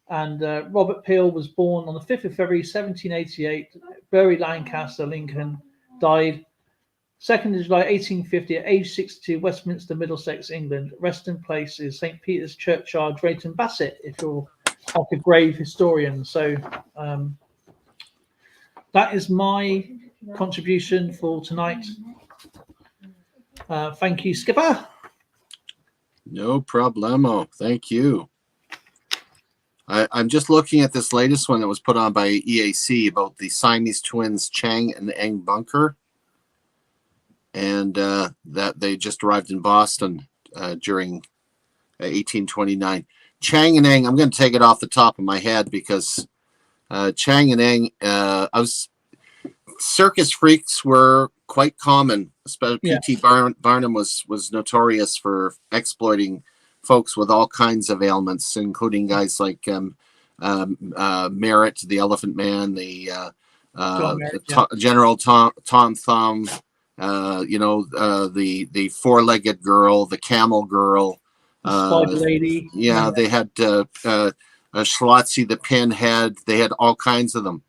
And Robert Peel was born on the 5th of February 1788, buried Lancaster, Lincoln, died 2nd of July 1850 at age 62, Westminster, Middlesex, England. Resting place is St. Peter's Churchyard, Drayton Bassett, if you're like a grave historian. So that is my contribution for tonight. Thank you, Skipper. No problemo. Thank you. I'm just looking at this latest one that was put on by EAC about the Siamese twins Chang and Eng Bunker, and that they just arrived in Boston during 1829. Chang and Eng, I'm going to take it off the top of my head because Chang and Eng, circus freaks were quite common. Especially P.T. Barnum was notorious for exploiting folks with all kinds of ailments, including guys like Merritt, the Elephant Man, the General Tom Thumb, the four-legged girl, the camel girl, Spider Lady. Yeah, they had Schlotzy the Pinhead. They had all kinds of them.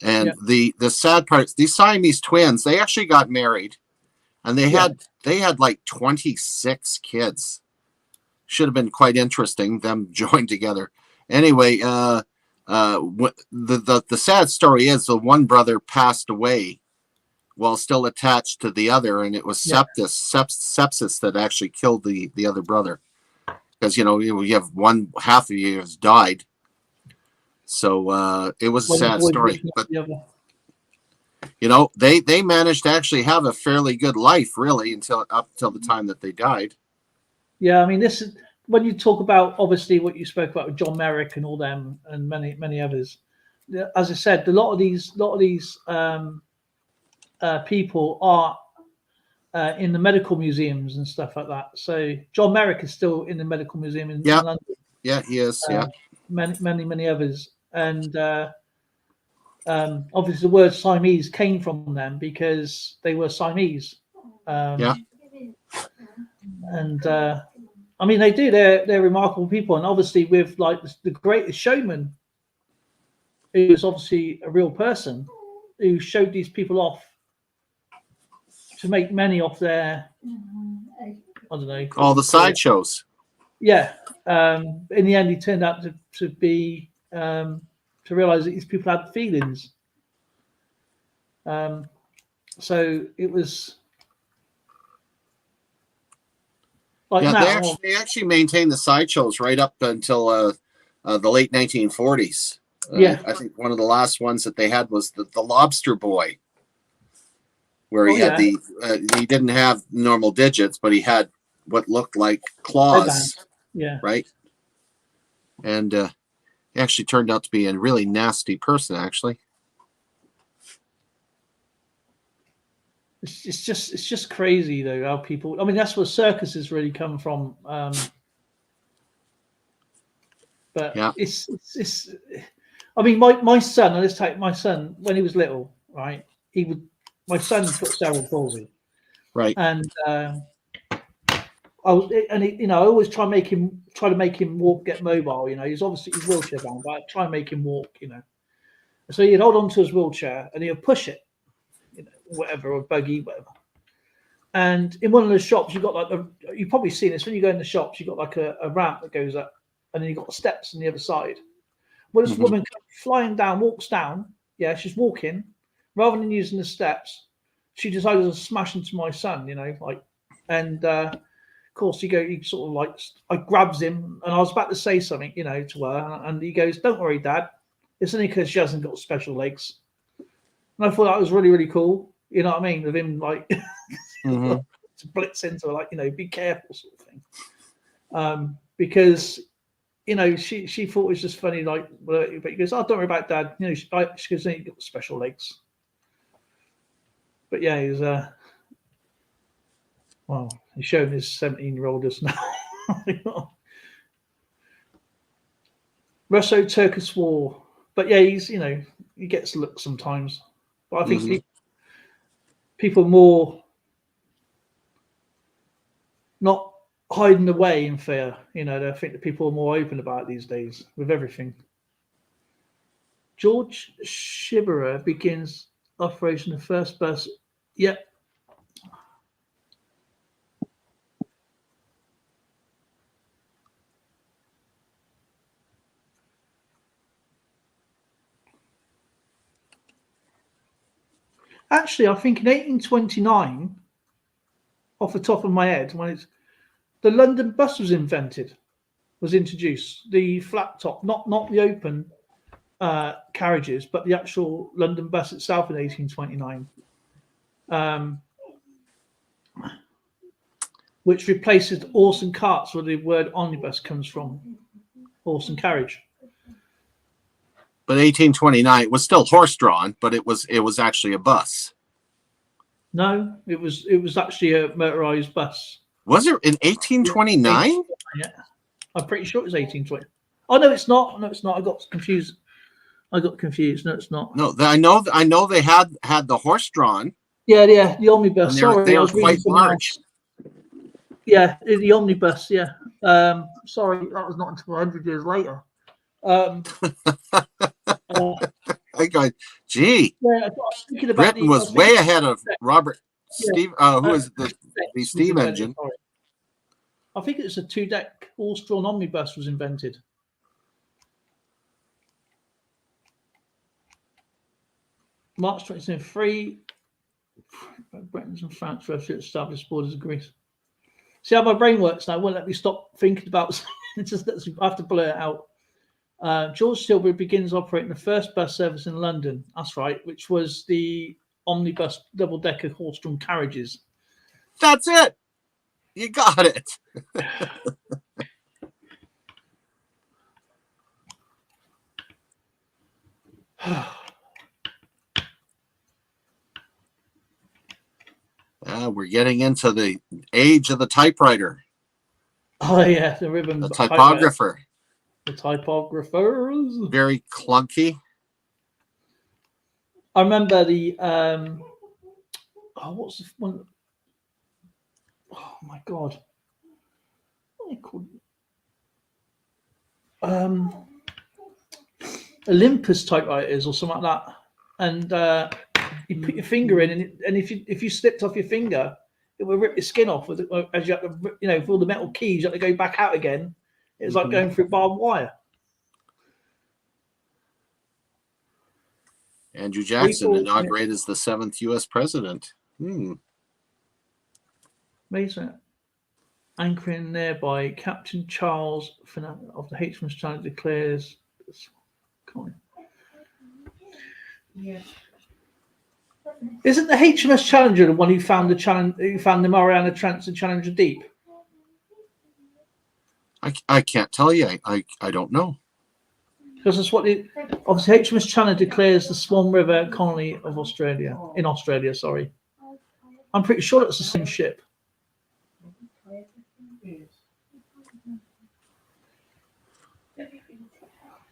And the sad part, these Siamese twins, they actually got married, and they had like 26 kids. Should have been quite interesting, them joined together. Anyway, the sad story is the one brother passed away while still attached to the other, and it was sepsis that actually killed the other brother, because you have one half of you has died. So it was a sad story, but they managed to actually have a fairly good life, really, up until the time that they died. Yeah, I mean, this is when you talk about obviously what you spoke about with John Merrick and all them and many others. As I said, a lot of these people are in the medical museums and stuff like that. So John Merrick is still in the medical museum in London. Yeah, he is. Many others, and obviously the word Siamese came from them because they were Siamese. And I mean, they're remarkable people, and obviously with like the Greatest Showman, who was obviously a real person who showed these people off to make money off their, I don't know, all the sideshows. Yeah. In the end, he turned out to be to realize that these people had feelings. So it was. Like they actually maintained the sideshows right up until the late 1940s. I think one of the last ones that they had was the Lobster Boy, where he had he didn't have normal digits, but he had what looked like claws. Yeah. Right. And he actually turned out to be a really nasty person, actually. It's just crazy though how people. I mean, that's where circuses really come from. But it's. I mean, my son. Let's take my son when he was little. Right, my son's got cerebral palsy. Right, and I always try to make him walk, get mobile. He's wheelchair bound, but I try and make him walk. So he'd hold on to his wheelchair and he'll push it. Whatever, or buggy, whatever. And in one of the shops, you got like you've probably seen this when you go in the shops, you got like a ramp that goes up, and then you got steps on the other side. Well, this woman flying down, walks down. Yeah, she's walking. Rather than using the steps, she decided to smash into my son. And of course he sort of like I grabs him, and I was about to say something, to her, and he goes, "Don't worry, Dad. It's only because she hasn't got special legs." And I thought that was really, really cool. You know what I mean? With him like to blitz into be careful sort of thing. Because she thought it was just funny, like, but he goes, "Oh, don't worry about Dad." She goes, "He's got special legs." But yeah, he's well, he's showing his 17-year-old us now. Russo-Turkish War, but yeah, he's he gets looks sometimes, but I think people are more not hiding away in fear. I think that people are more open about it these days with everything. George Shibera begins operation the first bus. Yep. Actually, I think in 1829, off the top of my head, when the London bus was introduced, the flat top, not the open carriages, but the actual London bus itself in 1829, which replaces horse and carts, where the word omnibus comes from, horse and carriage. But 1829 it was still horse-drawn, but it was actually a bus. No, it was actually a motorized bus. Was it in 1829? Yeah, I'm pretty sure it was 1820. Oh no, it's not. No, it's not. I got confused. No, it's not. No, I know they had the horse-drawn. Yeah, the omnibus. And they I were was reading quite something large. else. Yeah, the omnibus. Yeah. Sorry, that was not until 100 years later. I go, gee, Yeah, I was thinking about Britain was way ahead of Robert Steve. Who is the was steam invented, engine? sorry. I think it's a 2-deck horse-drawn omnibus was invented. March 2023. Britain and France were to establish borders of Greece. See how my brain works now? It won't let me stop thinking about it. Just I have to blur it out. George Tilbury begins operating the first bus service in London. That's right, which was the omnibus double-decker horse-drawn carriages. That's it. You got it. We're getting into the age of the typewriter. Oh yeah, the ribbon. The typographer. The typographers. Very clunky. I remember the what's the one? Oh my god, what are they called? Olympus typewriters or something like that, and you put your finger in, and if you slipped off your finger, it would rip your skin off. As you have to, with all the metal keys, you have to go back out again. It's like going through barbed wire. Andrew Jackson inaugurated as the 7th U.S. president. Amazing. Anchoring nearby, Captain Charles of the HMS Challenger declares. Yeah. Isn't the HMS Challenger the one who found the Mariana Trench and Challenger Deep? I can't tell you. I don't know. Because that's what obviously HMS Challenger declares the Swan River colony of Australia. In Australia, sorry. I'm pretty sure it's the same ship.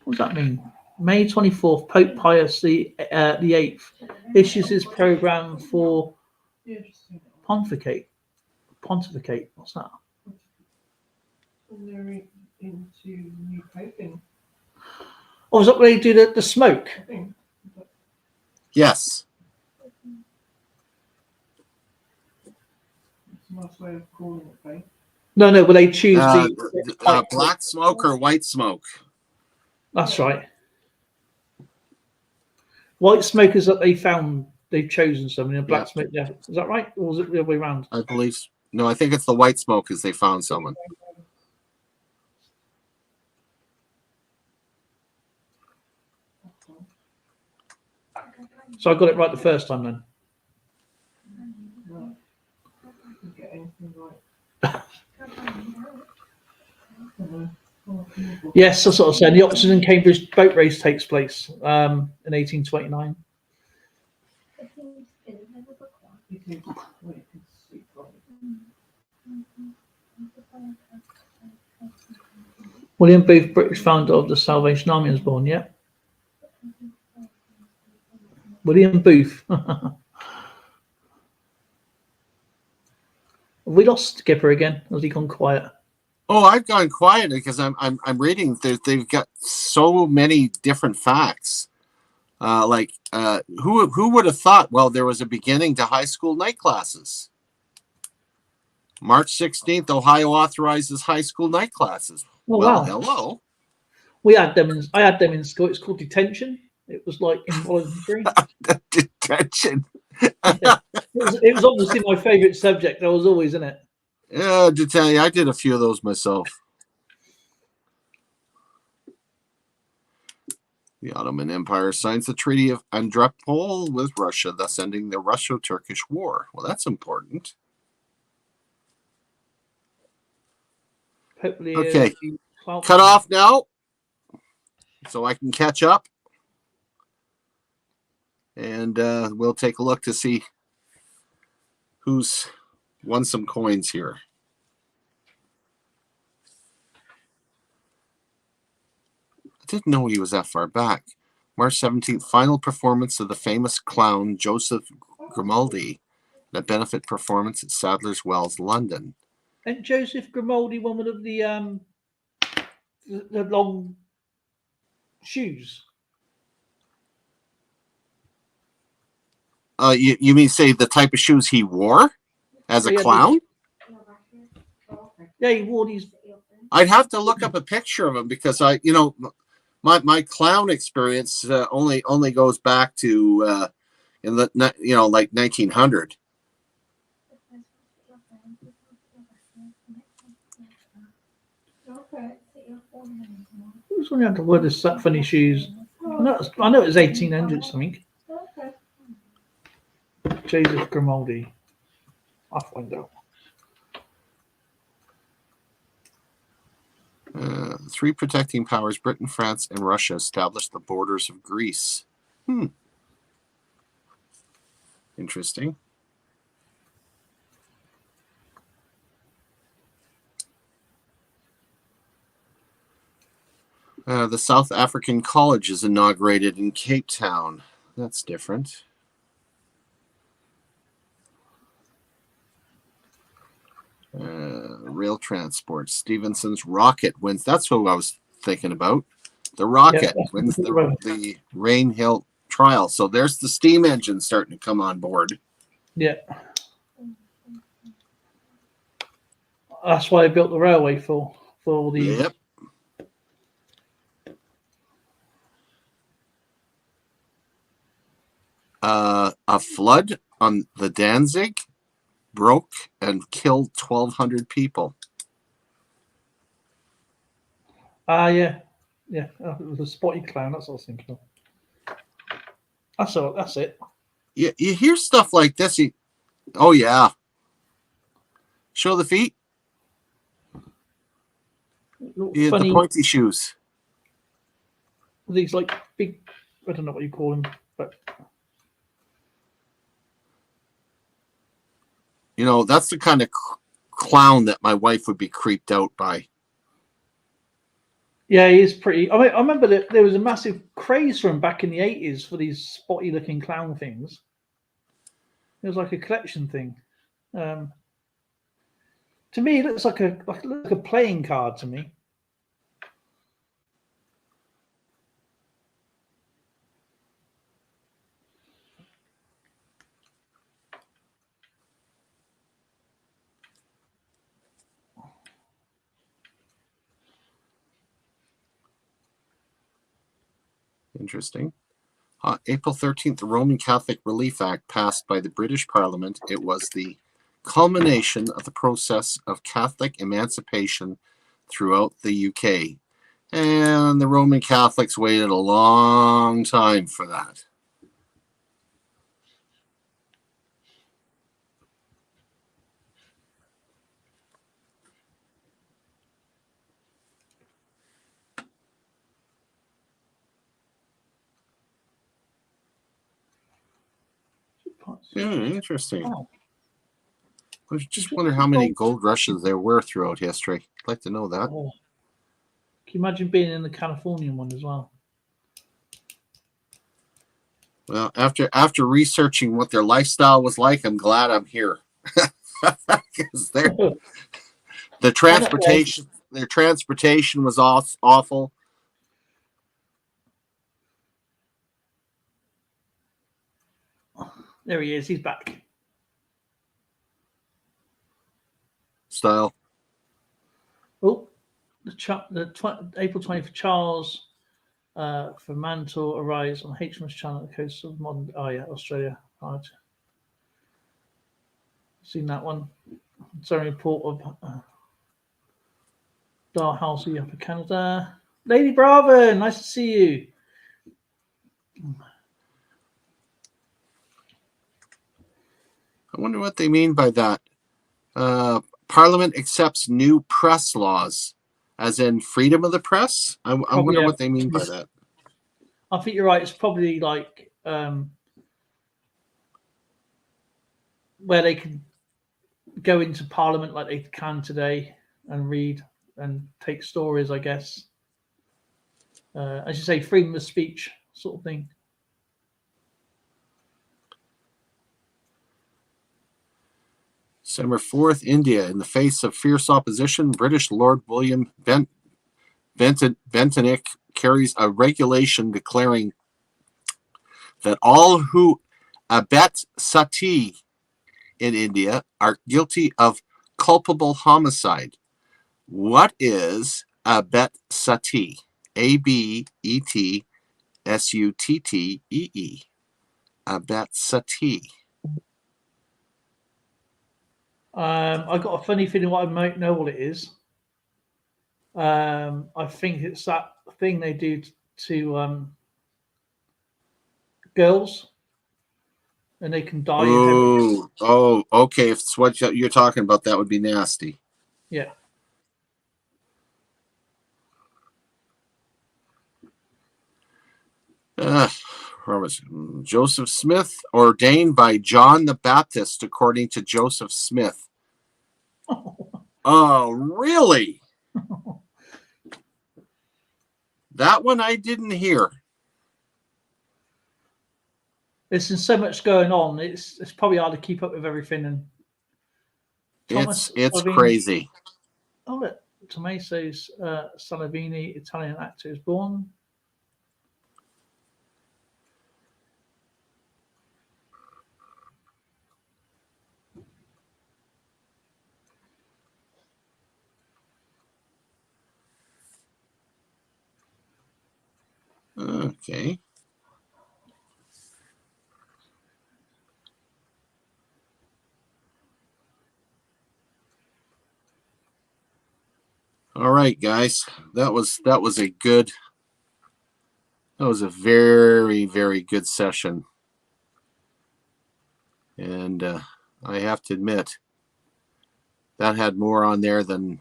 What does that mean? May 24th, Pope Pius the 8th issues his program for pontificate. Pontificate. What's that? They're into new poping. Oh, is that where they do the smoke? I think. Yes. It's a nice way of calling it, babe. No, but they choose Black smoke or white smoke. That's right. White smoke is that they've chosen something, and black smoke, yeah. Is that right? Or is it the other way around? I believe. No, I think it's the white smoke as they found someone. So I got it right the first time then. Right. You get anything right. Yes, that's what I was saying. The Oxford and Cambridge boat race takes place in 1829. It is where it is sweet from. William Booth, British founder of the Salvation Army, was born. Yeah, William Booth. Have we lost Skipper again? Or has he gone quiet? Oh, I've gone quiet because I'm reading. They've got so many different facts. Who would have thought? Well, there was a beginning to high school night classes. March 16th, Ohio authorizes high school night classes. Oh, Well, wow. hello. We had them. I had them in school. It's called detention. It was like involuntary. Detention. It was obviously my favourite subject. I was always in it. Yeah, to tell you, I did a few of those myself. The Ottoman Empire signs the Treaty of Andropol with Russia, thus ending the Russo-Turkish War. Well, that's important. Hopefully, Okay, well, cut off now so I can catch up. And we'll take a look to see who's won some coins here. I didn't know he was that far back. March 17th, final performance of the famous clown Joseph Grimaldi, a benefit performance at Sadler's Wells, London. And Joseph Grimaldi, one of the long shoes. You mean say the type of shoes he wore as a Yeah, clown? Yeah, he wore these. I'd have to look up a picture of him because my clown experience only goes back to in the like 1900. Okay. Who's one had to wear this funny shoes? I know it was 1800 something. Okay. Joseph Grimaldi. I'll find out. Three protecting powers, Britain, France, and Russia, established the borders of Greece. Interesting. The South African College is inaugurated in Cape Town. That's different. Rail transport. Stevenson's rocket wins. That's what I was thinking about. The rocket wins the Rain Hill trial. So there's the steam engine starting to come on board. Yeah. That's why they built the railway for all the. Yep. A flood on the Danzig broke and killed 1,200 people. Yeah. It was a spotty clown. That's what I was thinking of. That's it. You hear stuff like this. Oh, yeah. Show the feet. The pointy shoes. These like big, I don't know what you call them, but. That's the kind of clown that my wife would be creeped out by. Yeah, he is pretty. I remember that there was a massive craze for him back in the 80s for these spotty-looking clown things. It was like a collection thing. To me, it looks like a playing card to me. Interesting. April 13th, the Roman Catholic Relief Act passed by the British Parliament. It was the culmination of the process of Catholic emancipation throughout the UK. And the Roman Catholics waited a long time for that. Interesting. Oh. I just wonder how many gold rushes there were throughout history. I'd like to know that. Oh. Can you imagine being in the Californian one as well? Well, after researching what their lifestyle was like, I'm glad I'm here. Because the transportation, their transportation was awful. There he is. He's back. Style. Oh, April 20th, Charles Fremantle arrives on HMS Channel at the coast of modern. Oh yeah, Australia. Right. Seen that one. Sorry, report of Dalhousie, Upper Canada. Lady Bravo, nice to see you. I wonder what they mean by that. Parliament accepts new press laws, as in freedom of the press. I wonder what they mean by that. I think you're right. It's probably like where they can go into Parliament like they can today and read and take stories, I guess. As you say, freedom of speech sort of thing. December 4th, India. In the face of fierce opposition, British Lord William Bentinck carries a regulation declaring that all who abet sati in India are guilty of culpable homicide. What is abet sati? ABETSUTTEE. Abet sati. I got a funny feeling what I might know what it is. I think it's that thing they do to girls, and they can die. Oh, okay. If it's what you're talking about, that would be nasty. Yeah. Joseph Smith, ordained by John the Baptist, according to Joseph Smith. Oh, really? That one I didn't hear. There's so much going on. It's probably hard to keep up with everything. And It's crazy. Oh, look, Tommaso Salvini, Italian actor, is born. Okay. All right, guys. That was a very, very good session. And I have to admit, that had more on there than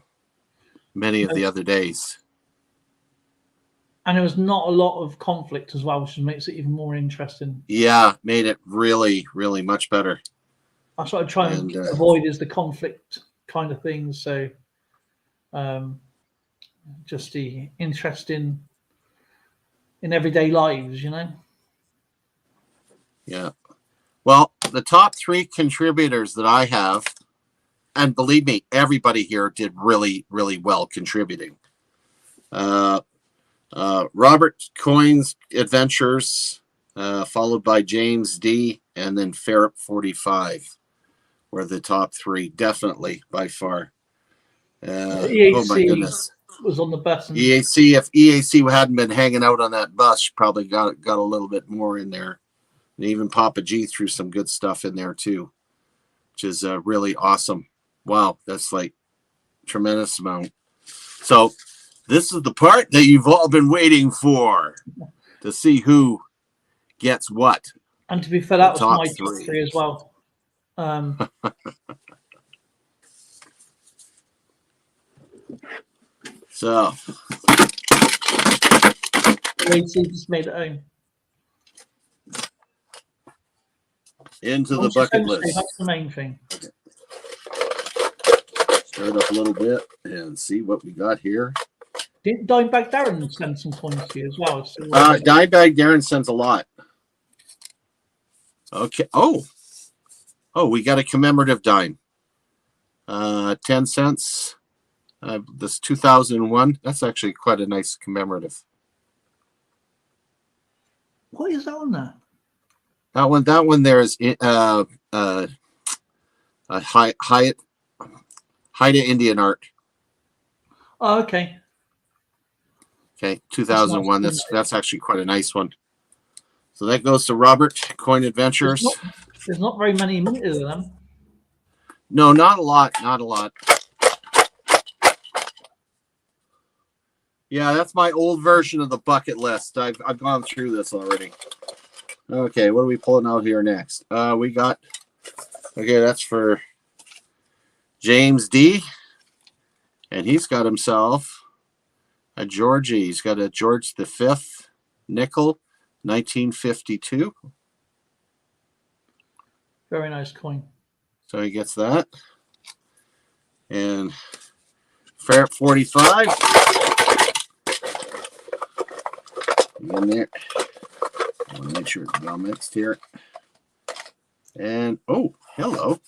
many of the other days. And there was not a lot of conflict as well, which makes it even more interesting. Yeah, made it really, really much better. That's what I try and avoid, is the conflict kind of things. So just the interest in everyday lives, you know? Yeah. Well, the top 3 contributors that I have, and believe me, everybody here did really, really well contributing. Robert Coin's Adventures, followed by James D, and then Ferrip 45 were the top 3, definitely by far. EAC oh my goodness, was on the bus. EAC, if EAC hadn't been hanging out on that bus, probably got a little bit more in there. And even Papa G threw some good stuff in there too, which is really awesome. Wow, that's like tremendous amount. So this is the part that you've all been waiting for, to see who gets what. And to be fair, that was my top 3 as well. So EAC just made it home. into the Once you're bucket home safe, list. that's the main thing. Stir it up a little bit and see what we got here. Didn't Dimebag Darren send some coins to you as well? So, Dimebag Darren sends a lot. Okay. Oh, we got a commemorative dime. 10 cents. This 2001. That's actually quite a nice commemorative. what is that on there? That one there is a Haida Indian art. Oh, okay. Okay, 2001. That's actually quite a nice one. So that goes to Robert, Coin Adventures. There's not very many minutes of them. No, not a lot. Not a lot. Yeah, that's my old version of the bucket list. I've gone through this already. Okay, what are we pulling out here next? We got, okay, that's for James D. And he's got himself a Georgie. He's got a George V nickel, 1952. Very nice coin. So he gets that. And Ferret 45. In there. I want to make sure it's well mixed here. And oh, hello.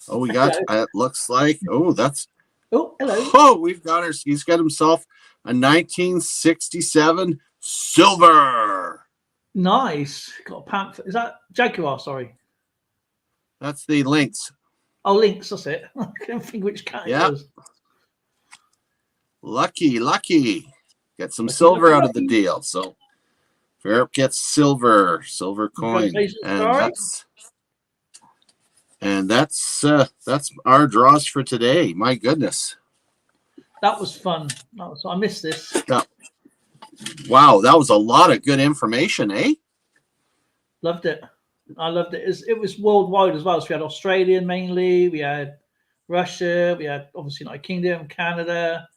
Oh, we got it looks like that's Oh, hello. oh, we've got her. He's got himself a 1967 silver. Nice. Got a pamphlet. Is that Jaguar? Sorry. That's the Lynx. Oh, Lynx. That's it. I can't think which cat it was. Lucky. Get some silver out of the deal. So Ferret gets silver coin. And that's our draws for today. My goodness. That was fun. I missed this. Wow, that was a lot of good information, eh? Loved it. I loved it. It was worldwide as well. So we had Australian mainly, we had Russia, we had obviously United Kingdom, Canada,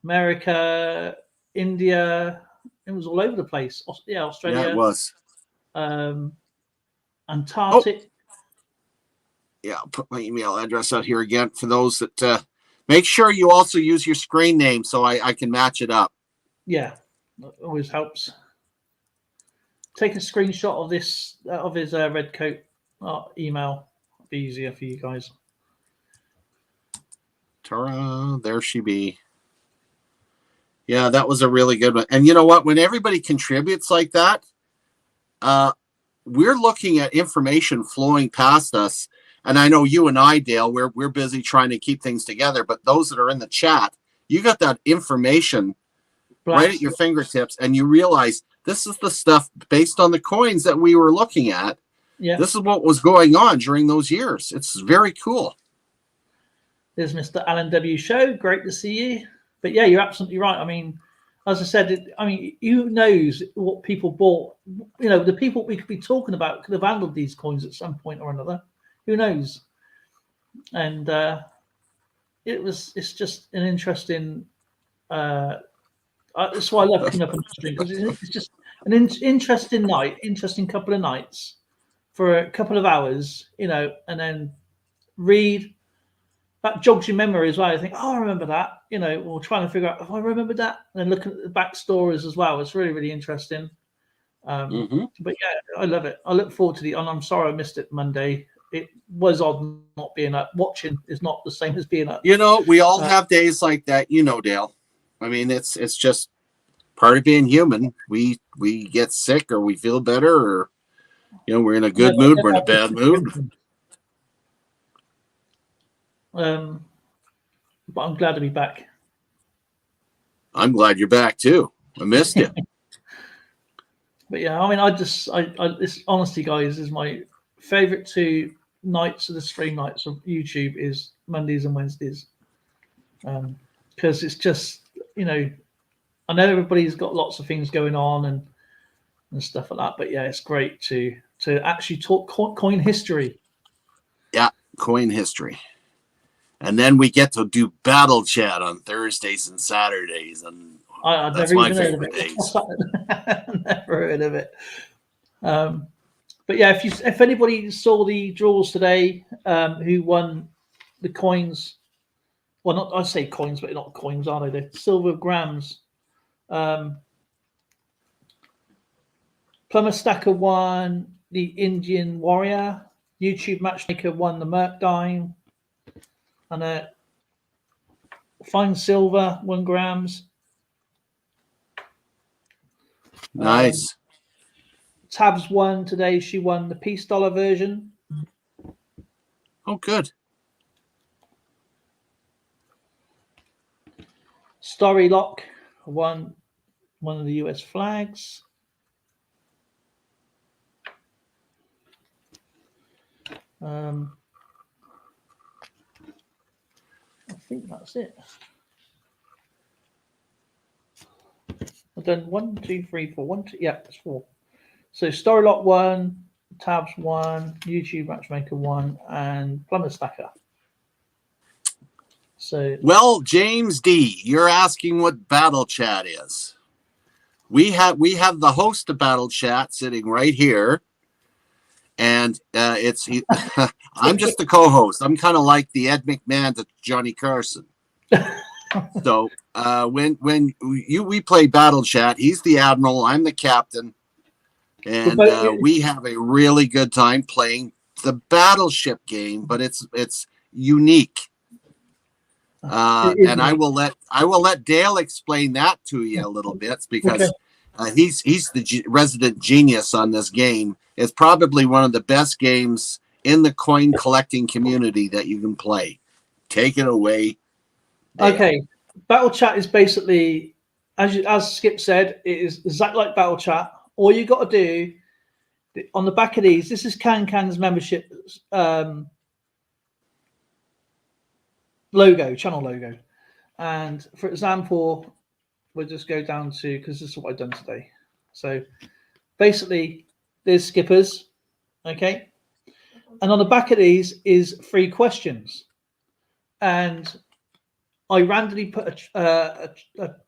America, India. It was all over the place. Yeah, Australia. Yeah, it was. Antarctic. Yeah, I'll put my email address out here again for those that make sure you also use your screen name so I can match it up. Yeah, that always helps. Take a screenshot of this of his red coat email. It'll be easier for you guys. Ta-ra, there she be. Yeah, that was a really good one. And you know what? When everybody contributes like that, we're looking at information flowing past us. And I know you and I, Dale, we're busy trying to keep things together. But those that are in the chat, you got that information right at your fingertips, and you realize this is the stuff based on the coins that we were looking at. Yeah, this is what was going on during those years. It's very cool. There's Mr. Alan W. Show. Great to see you. But yeah, you're absolutely right. I mean, as I said, who knows what people bought? You know, the people we could be talking about could have handled these coins at some point or another. Who knows? And it's just an interesting. That's why I love picking up on the stream, because it's just an interesting night, interesting couple of nights for a couple of hours, you know, and then read. That jogs your memory as well. I think, I remember that, you know, or trying to figure out if I remember that, and then looking at the backstories as well. It's really, really interesting. But yeah, I love it. I look forward to and I'm sorry I missed it Monday. It was odd not being up. Watching is not the same as being up. You know, we all have days like that, you know, Dale. I mean, it's just part of being human. We get sick, or we feel better, or you know, we're in a good mood, we're in a bad mood. But I'm glad to be back. I'm glad you're back too. I missed you. But yeah, I mean, this honestly, guys, is my favorite 2 nights of the stream nights of YouTube is Mondays and Wednesdays, because it's just, you know, I know everybody's got lots of things going on and stuff like that, but yeah, it's great to actually talk coin history. Yeah, coin history. And then we get to do battle chat on Thursdays and Saturdays, and I've that's never my even favorite days. Never heard of it. But yeah, if anybody saw the draws today, who won the coins? Well, not I say coins, but not coins, are they? The silver grams. Plumber Stacker won the Indian Warrior. YouTube Matchmaker won the Merc Dime. And a fine silver, 1 grams. Nice. Tabs won today. She won the Peace Dollar version. Oh, good. Story Lock won one of the US flags. I think that's it. I've done 1, 2, 3, 4. 1, 2, yeah, it's 4. So Storylock 1, Tabs 1, YouTube Matchmaker 1, and Plumber Stacker. So Well, James D, you're asking what Battle Chat is. We have the host of Battle Chat sitting right here, and I'm just the co-host. I'm kind of like the Ed McMahon to Johnny Carson. So when we play Battle Chat, he's the admiral, I'm the captain, and we have a really good time playing the battleship game. But it's unique. And I will let Dale explain that to you a little bit, because he's the resident genius on this game. It's probably one of the best games in the coin collecting community that you can play. Take it away, Dale. Okay, Battle Chat is basically, as Skip said, it is exactly like Battle Chat. All you got to do on the back of these, this is Can's membership logo, channel logo. And for example, we'll just go down to, because this is what I've done today. So basically, there's skippers, okay? And on the back of these is 3 questions. And I randomly put a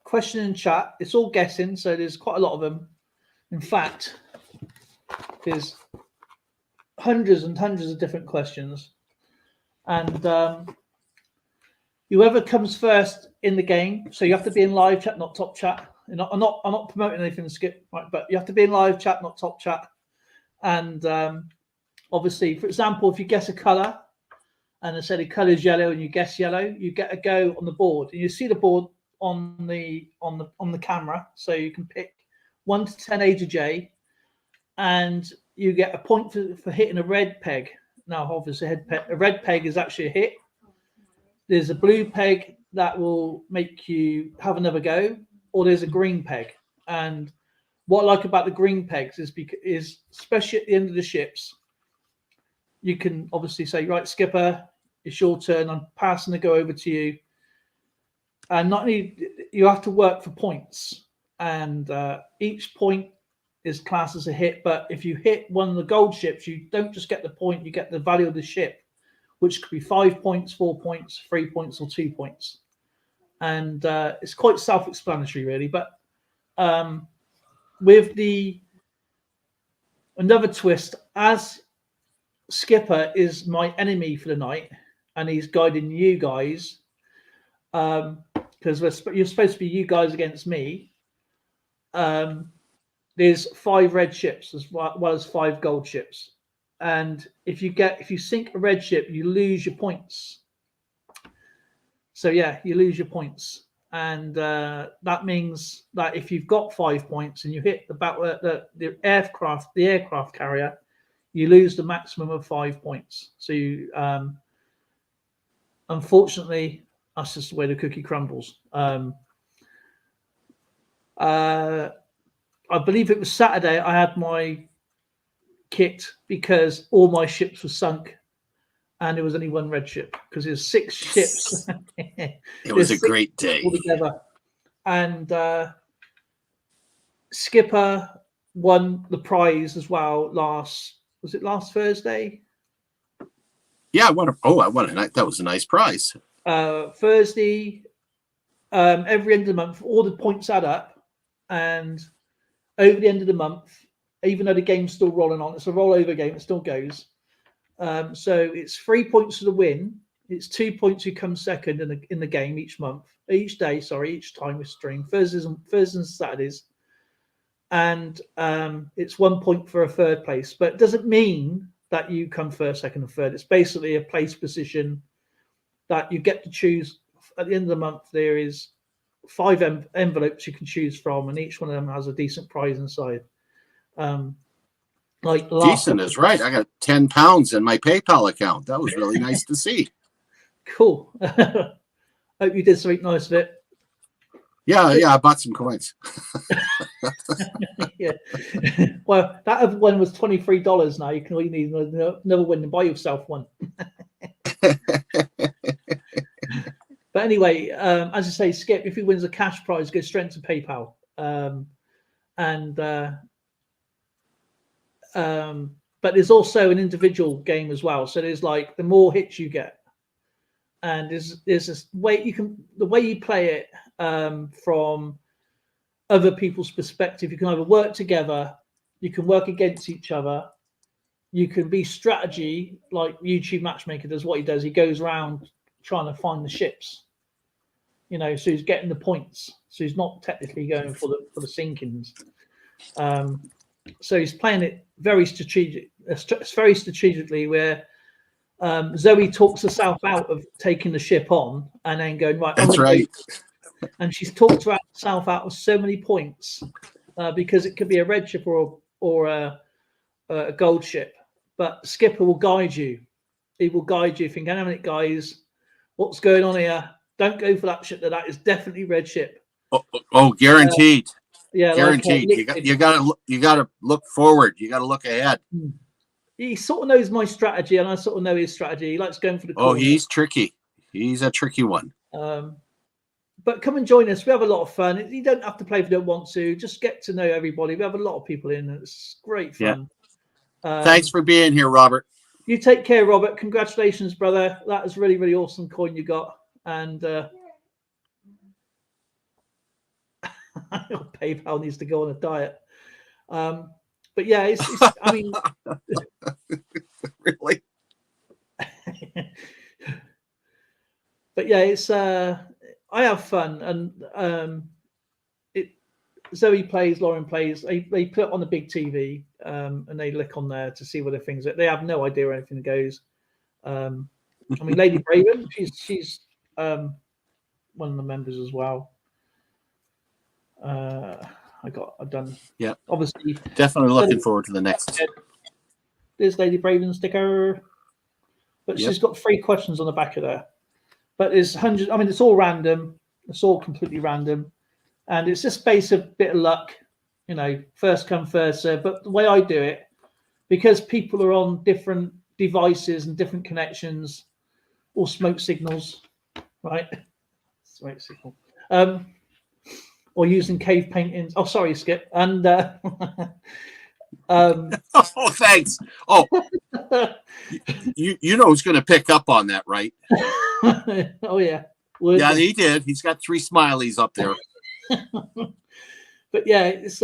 question in chat. It's all guessing, so there's quite a lot of them. In fact, there's hundreds and hundreds of different questions. And whoever comes first in the game, so you have to be in live chat, not top chat. I'm not promoting anything, Skip, right? But you have to be in live chat, not top chat. And obviously, for example, if you guess a color, and I said the color is yellow, and you guess yellow, you get a go on the board, and you see the board on the camera, so you can pick 1 to 10 A to J, and you get a point for hitting a red peg. Now, obviously, a red peg is actually a hit. There's a blue peg that will make you have another go, or there's a green peg. And what I like about the green pegs is especially at the end of the ships, you can obviously say, right, Skipper, it's your turn. I'm passing the go over to you. And not only you have to work for points, and each point is classed as a hit. But if you hit one of the gold ships, you don't just get the point; you get the value of the ship, which could be 5 points, 4 points, 3 points, or 2 points. And it's quite self-explanatory, really. But with another twist, as Skipper is my enemy for the night, and he's guiding you guys, because you're supposed to be you guys against me. There's 5 red ships as well as 5 gold ships, and if you sink a red ship, you lose your points. So yeah, you lose your points, and that means that if you've got 5 points and you hit the aircraft carrier, you lose the maximum of 5 points. So you, unfortunately, that's just the way the cookie crumbles. I believe it was Saturday. I had my kit because all my ships were sunk, and there was only 1 red ship because there's 6 ships. It was a great day altogether. And Skipper won the prize as well. Was it last Thursday? Yeah, I won that was a nice prize. Thursday, every end of the month, all the points add up, and over the end of the month, even though the game's still rolling on. It's a rollover game. It still goes. So it's 3 points to the win. It's 2 points who come second in the game each day. Each time we stream Thursdays and Saturdays, and it's 1 point for a third place. But it doesn't mean that you come first, second, and third. It's basically a place position that you get to choose. At the end of the month, there is 5 envelopes you can choose from, and each one of them has a decent prize inside. Like Decent is right. I got £10 in my PayPal account. That was really nice to see. Cool. Hope you did something nice with it. Yeah, I bought some coins. Yeah. Well, that other one was $23 now. You can only need another one and buy yourself one. But anyway, as I say, Skip, if he wins a cash prize, go straight to PayPal. But there's also an individual game as well. So there's like the more hits you get, and there's this way the way you play it from other people's perspective. You can either work together, you can work against each other, you can be strategy like YouTube Matchmaker does. What he does, he goes around trying to find the ships. So he's getting the points. So he's not technically going for the sinkings. So he's playing it very strategically, where Zoe talks herself out of taking the ship on and then going, right. That's right. And she's talked herself out of so many points because it could be a red ship or a gold ship. But Skipper will guide you. He will guide you, thinking, "How many guys? What's going on here? Don't go for that ship. That is definitely red ship." Oh, guaranteed. Yeah, guaranteed. You gotta look forward. You gotta look ahead. He sort of knows my strategy, and I sort of know his strategy. He likes going for the corner. Oh, he's tricky. He's a tricky one. But come and join us. We have a lot of fun. You don't have to play if you don't want to. Just get to know everybody. We have a lot of people in. It's great fun. Yeah. Thanks for being here, Robert. You take care, Robert. Congratulations, brother. That is really, really awesome coin you got. And PayPal needs to go on a diet. But yeah, it's I mean, really. But yeah, it's I have fun, and Zoe plays, Lauren plays. They put it on the big TV, and they look on there to see where the things are. They have no idea where anything goes. I mean, Lady Braven, she's one of the members as well. I've done. Yeah, obviously, definitely looking forward to the next. There's Lady Braven sticker, but she's got 3 questions on the back of there. But there's hundreds. I mean, it's all random. It's all completely random, and it's just based a bit of luck. First come, first serve. But the way I do it, because people are on different devices and different connections, or smoke signals, right? Smoke signal. Or using cave paintings. Oh, sorry, Skip. And oh, thanks. Oh, you know who's going to pick up on that, right? Oh yeah. Yeah, he did. He's got 3 smileys up there. But yeah, it's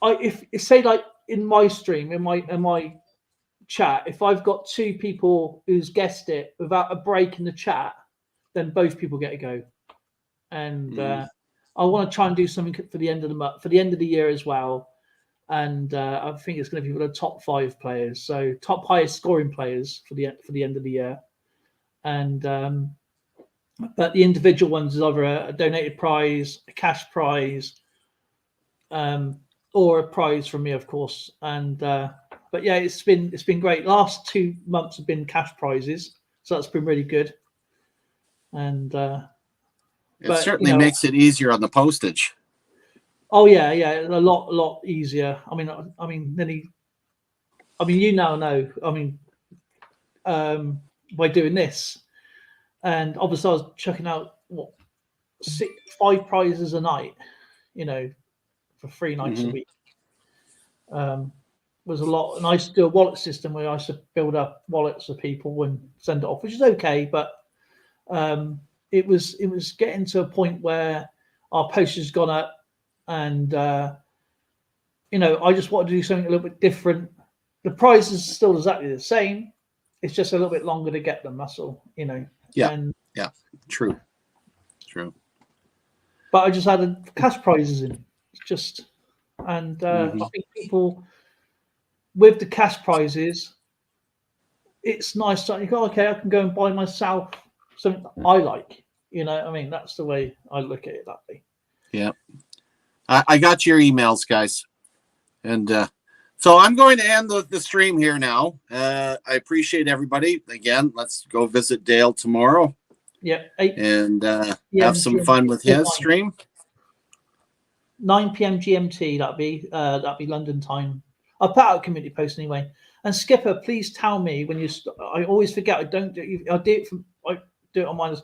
if say like in my stream, in my chat, if I've got 2 people who's guessed it without a break in the chat, then both people get a go. And I want to try and do something for the end of the month, for the end of the year as well. And I think it's going to be for the top 5 players, so top highest scoring players for the end of the year. And but the individual ones is either a donated prize, a cash prize, or a prize from me, of course. And but yeah, it's been great. Last 2 months have been cash prizes, so that's been really good. And it certainly makes it easier on the postage. Oh yeah, a lot easier. I mean, you now know. I mean, by doing this, and obviously I was checking out 5 prizes a night, for 3 nights a week. Was a lot, and I used to do a wallet system where I used to build up wallets for people and send it off, which is okay, but it was getting to a point where our postage has gone up, and you know, I just want to do something a little bit different. The price is still exactly the same. It's just a little bit longer to get them. That's all, you know. Yeah. And, True. but I just added cash prizes in. It's just, and I think people with the cash prizes, it's nice that you go, okay, I can go and buy myself something that I like. You know, I mean, that's the way I look at it that way. Yeah. I got your emails, guys. And so I'm going to end the stream here now. I appreciate everybody. Again, let's go visit Dale tomorrow. Yeah. And have some fun with his stream. 9 p.m. GMT, that'd be London time. I'll put out a community post anyway. And Skipper, please tell me when you. I always forget. I don't do. I do it on mine.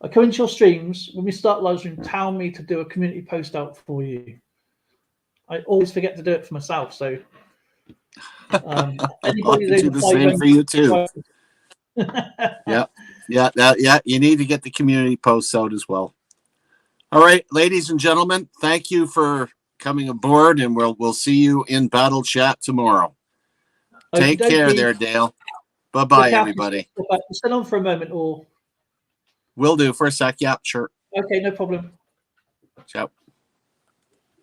I come into your streams when we start live stream. Tell me to do a community post out for you. I always forget to do it for myself. So I'll do the same for you too. Yeah. You need to get the community posts out as well. All right, ladies and gentlemen, thank you for coming aboard, and we'll see you in Battle Chat tomorrow. Take care there, Dale. Bye-bye, everybody. Sit on for a moment, or will do for a sec. Yeah, sure. Okay, no problem. Ciao.